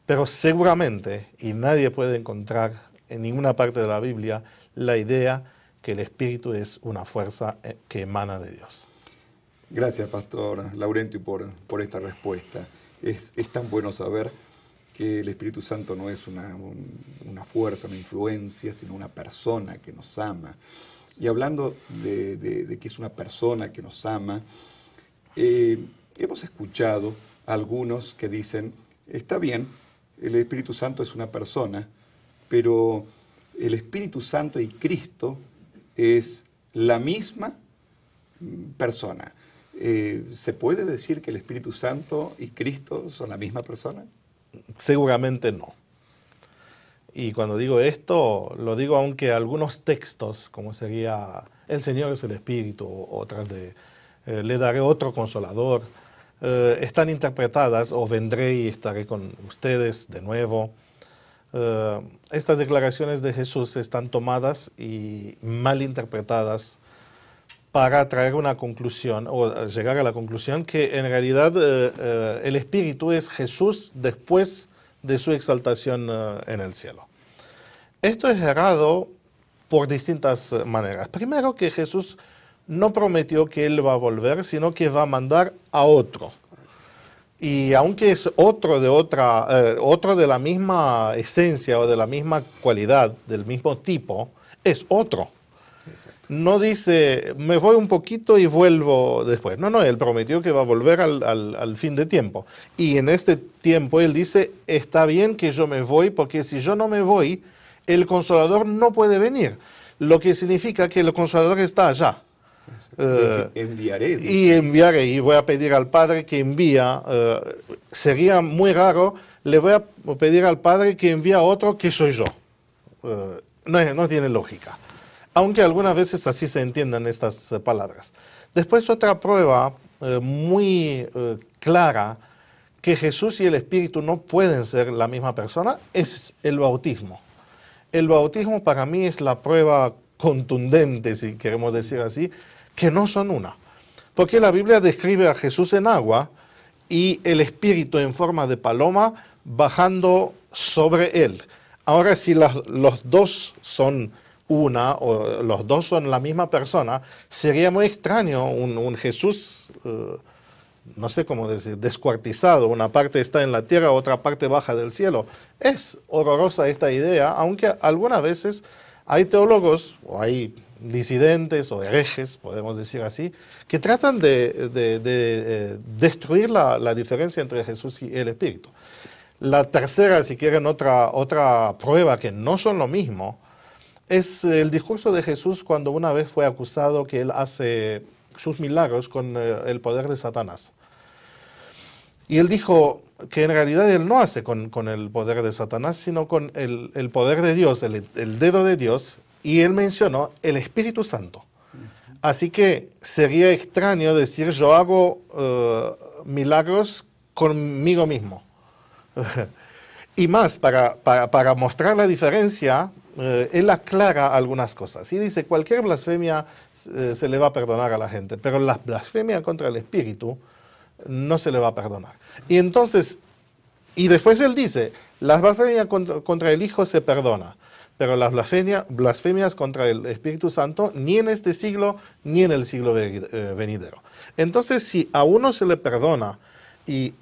Pero seguramente, y nadie puede encontrar en ninguna parte de la Biblia, la idea que el Espíritu es una fuerza que emana de Dios. Gracias, Pastor Laurenti, por esta respuesta. Es tan bueno saber que el Espíritu Santo no es una fuerza, una influencia, sino una persona que nos ama. Y hablando de que es una persona que nos ama, hemos escuchado a algunos que dicen, está bien, el Espíritu Santo es una persona, pero el Espíritu Santo y Cristo es la misma persona. ¿Se puede decir que el Espíritu Santo y Cristo son la misma persona? Seguramente no. Y cuando digo esto, lo digo aunque algunos textos, como sería el Señor es el Espíritu, otras de le daré otro consolador, están interpretadas, o vendré y estaré con ustedes de nuevo. Estas declaraciones de Jesús están tomadas y mal interpretadas para traer una conclusión o llegar a la conclusión que en realidad el Espíritu es Jesús después de su exaltación en el cielo. Esto es errado por distintas maneras. Primero, que Jesús no prometió que Él va a volver, sino que va a mandar a otro. Y aunque es otro de la misma esencia o de la misma cualidad, del mismo tipo, es otro. No dice, me voy un poquito y vuelvo después. No, Él prometió que va a volver al fin de tiempo. Y en este tiempo Él dice, está bien que yo me voy, porque si yo no me voy, el Consolador no puede venir. Lo que significa que el Consolador está allá. Enviaré. Y enviaré, y voy a pedir al Padre que envía. Sería muy raro, le voy a pedir al Padre que envíe a otro que soy yo. No tiene lógica. Aunque algunas veces así se entiendan estas palabras. Después, otra prueba muy clara que Jesús y el Espíritu no pueden ser la misma persona es el bautismo. El bautismo para mí es la prueba contundente, si queremos decir así, que no son una. Porque la Biblia describe a Jesús en agua y el Espíritu en forma de paloma bajando sobre él. Ahora, si los dos son una o los dos son la misma persona, sería muy extraño un Jesús, no sé cómo decir, descuartizado. Una parte está en la tierra, otra parte baja del cielo. Es horrorosa esta idea, aunque algunas veces hay teólogos o hay disidentes o herejes, podemos decir así, que tratan de destruir la diferencia entre Jesús y el Espíritu. La tercera, si quieren, otra prueba que no son lo mismo, es el discurso de Jesús cuando una vez fue acusado que él hace sus milagros con el poder de Satanás. Y él dijo que en realidad él no hace con el poder de Satanás, sino con el poder de Dios, el dedo de Dios, y él mencionó el Espíritu Santo. Así que sería extraño decir yo hago milagros conmigo mismo. Y más, para mostrar la diferencia, él aclara algunas cosas. Y dice, cualquier blasfemia se le va a perdonar a la gente, pero la blasfemia contra el Espíritu no se le va a perdonar. Y entonces, y después él dice, las blasfemias contra el Hijo se perdona, pero las blasfemias contra el Espíritu Santo ni en este siglo ni en el siglo venidero. Entonces, si a uno se le perdona y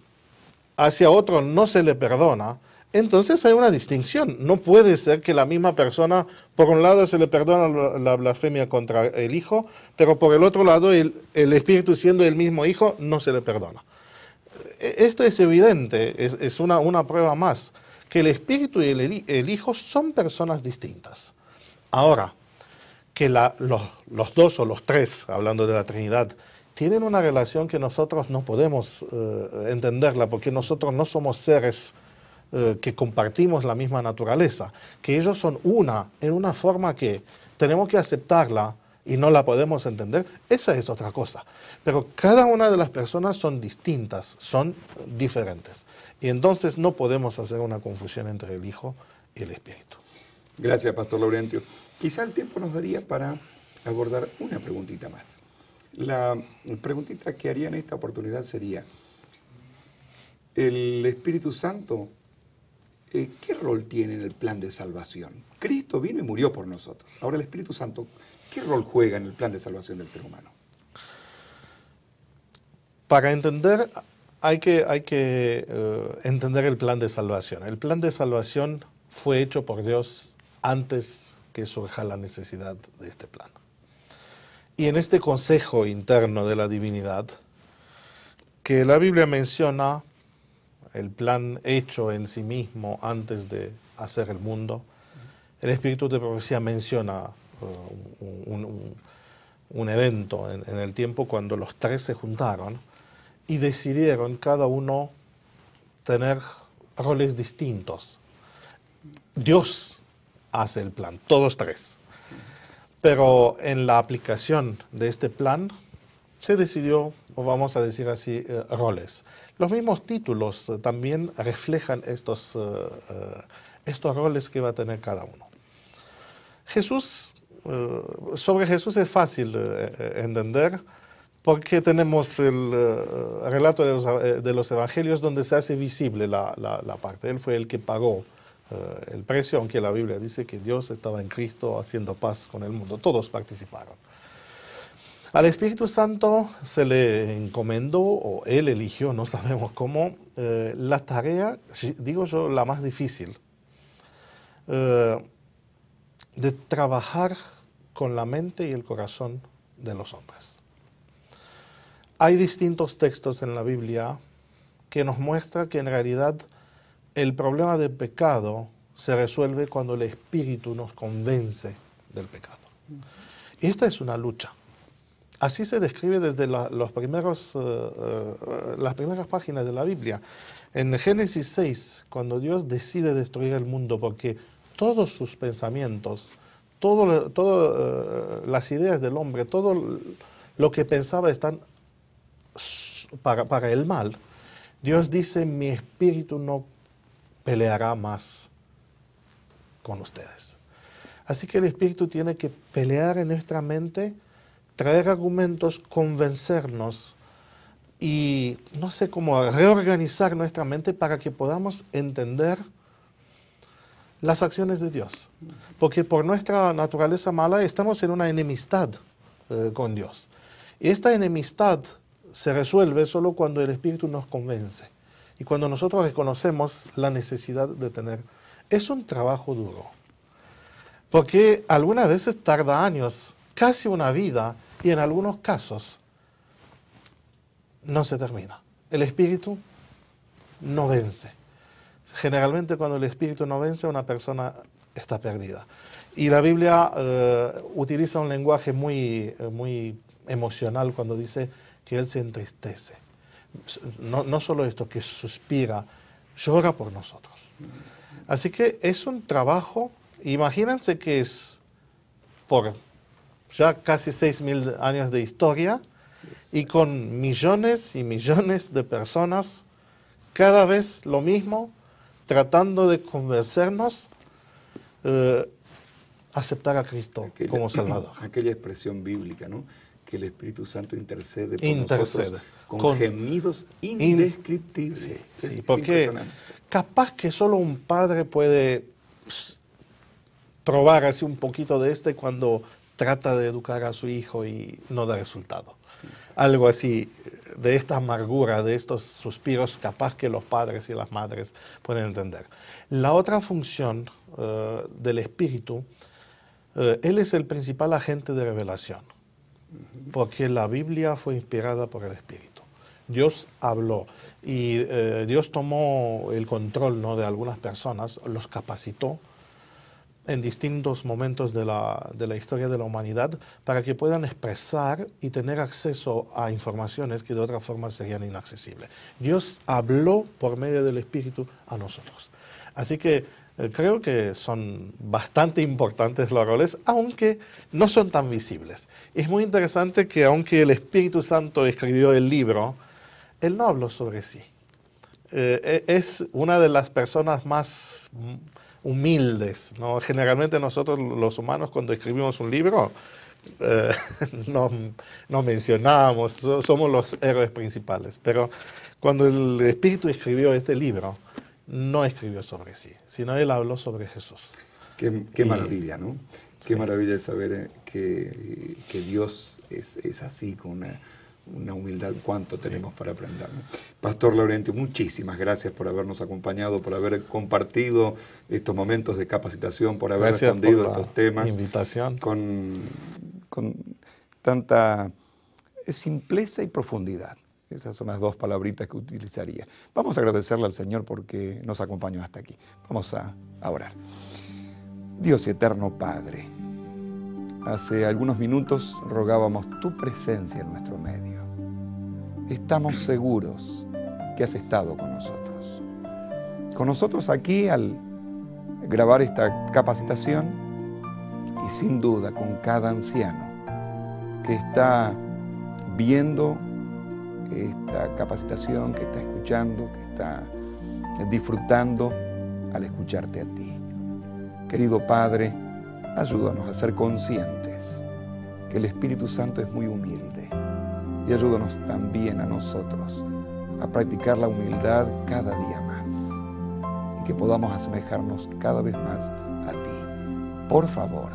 hacia otro no se le perdona, entonces hay una distinción. No puede ser que la misma persona, por un lado se le perdona la blasfemia contra el Hijo, pero por el otro lado el Espíritu, siendo el mismo Hijo, no se le perdona. Esto es evidente, es una prueba más, que el Espíritu y el Hijo son personas distintas. Ahora, que los dos o los tres, hablando de la Trinidad, tienen una relación que nosotros no podemos entenderla, porque nosotros no somos seres que compartimos la misma naturaleza, que ellos son en una forma que tenemos que aceptarla y no la podemos entender, esa es otra cosa. Pero cada una de las personas son distintas, son diferentes. Y entonces no podemos hacer una confusión entre el Hijo y el Espíritu. Gracias, Pastor Laurentio. Quizá el tiempo nos daría para abordar una preguntita más. La preguntita que haría en esta oportunidad sería, ¿el Espíritu Santo qué rol tiene en el plan de salvación? Cristo vino y murió por nosotros. Ahora el Espíritu Santo, ¿qué rol juega en el plan de salvación del ser humano? Para entender, hay que entender el plan de salvación. El plan de salvación fue hecho por Dios antes que surja la necesidad de este plan. Y en este consejo interno de la divinidad, que la Biblia menciona el plan hecho en sí mismo antes de hacer el mundo, el Espíritu de Profecía menciona un evento en el tiempo cuando los tres se juntaron y decidieron cada uno tener roles distintos. Dios hace el plan, todos tres. Pero en la aplicación de este plan se decidió, o vamos a decir así, roles. Los mismos títulos también reflejan estos roles que va a tener cada uno. Sobre Jesús es fácil entender porque tenemos el relato de los evangelios donde se hace visible la parte. Él fue el que pagó el precio, aunque la Biblia dice que Dios estaba en Cristo haciendo paz con el mundo. Todos participaron. Al Espíritu Santo se le encomendó, o Él eligió, no sabemos cómo, la tarea, digo yo, la más difícil, de trabajar con la mente y el corazón de los hombres. Hay distintos textos en la Biblia que nos muestran que en realidad el problema del pecado se resuelve cuando el Espíritu nos convence del pecado. Y esta es una lucha. Así se describe desde las primeras páginas de la Biblia. En Génesis 6, cuando Dios decide destruir el mundo porque todos sus pensamientos, todas las ideas del hombre, todo lo que pensaba están para el mal, Dios dice, mi espíritu no peleará más con ustedes. Así que el espíritu tiene que pelear en nuestra mente, traer argumentos, convencernos y no sé cómo reorganizar nuestra mente para que podamos entender las acciones de Dios. Porque por nuestra naturaleza mala estamos en una enemistad con Dios. Y esta enemistad se resuelve solo cuando el Espíritu nos convence y cuando nosotros reconocemos la necesidad de tener. Es un trabajo duro, porque algunas veces tarda años, casi una vida, y en algunos casos no se termina. El Espíritu no vence. Generalmente cuando el Espíritu no vence, una persona está perdida. Y la Biblia utiliza un lenguaje muy emocional cuando dice que Él se entristece. No solo esto, que suspira, llora por nosotros. Así que es un trabajo, imagínense que es por ya casi 6.000 años de historia y con millones y millones de personas, cada vez lo mismo, tratando de convencernos a aceptar a Cristo como Salvador. Aquella expresión bíblica, ¿no? Que el Espíritu Santo intercede por nosotros con gemidos indescriptibles. Sí, porque capaz que solo un padre puede probar así un poquito de cuando trata de educar a su hijo y no da resultado. Algo así, de esta amargura, de estos suspiros, capaz que los padres y las madres pueden entender. La otra función del Espíritu, Él es el principal agente de revelación, porque la Biblia fue inspirada por el Espíritu. Dios habló y Dios tomó el control, ¿no?, de algunas personas, los capacitó en distintos momentos de la historia de la humanidad para que puedan expresar y tener acceso a informaciones que de otra forma serían inaccesibles. Dios habló por medio del Espíritu a nosotros. Así que creo que son bastante importantes los roles, aunque no son tan visibles. Es muy interesante que aunque el Espíritu Santo escribió el libro, Él no habló sobre sí. Es una de las personas más humildes, ¿no? Generalmente nosotros los humanos cuando escribimos un libro no mencionamos, somos los héroes principales, pero cuando el Espíritu escribió este libro, no escribió sobre sí, sino Él habló sobre Jesús. Qué maravilla, ¿no? Qué maravilla es saber que Dios es así, con una humildad, cuánto tenemos para aprender, ¿no? Pastor Laurentio, muchísimas gracias por habernos acompañado, por haber compartido estos momentos de capacitación, por haber respondido a estos temas. Invitación. Con tanta simpleza y profundidad. Esas son las dos palabritas que utilizaría. Vamos a agradecerle al Señor porque nos acompañó hasta aquí. Vamos a orar. Dios y eterno Padre, hace algunos minutos rogábamos tu presencia en nuestro medio. Estamos seguros que has estado con nosotros. Con nosotros aquí al grabar esta capacitación y sin duda con cada anciano que está viendo esta capacitación, que está escuchando, que está disfrutando al escucharte a ti. Querido Padre, ayúdanos a ser conscientes que el Espíritu Santo es muy humilde y ayúdanos también a nosotros a practicar la humildad cada día más y que podamos asemejarnos cada vez más a ti. Por favor,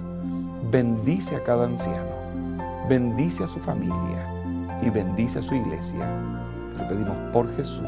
bendice a cada anciano, bendice a su familia y bendice a su iglesia. Te lo pedimos por Jesús.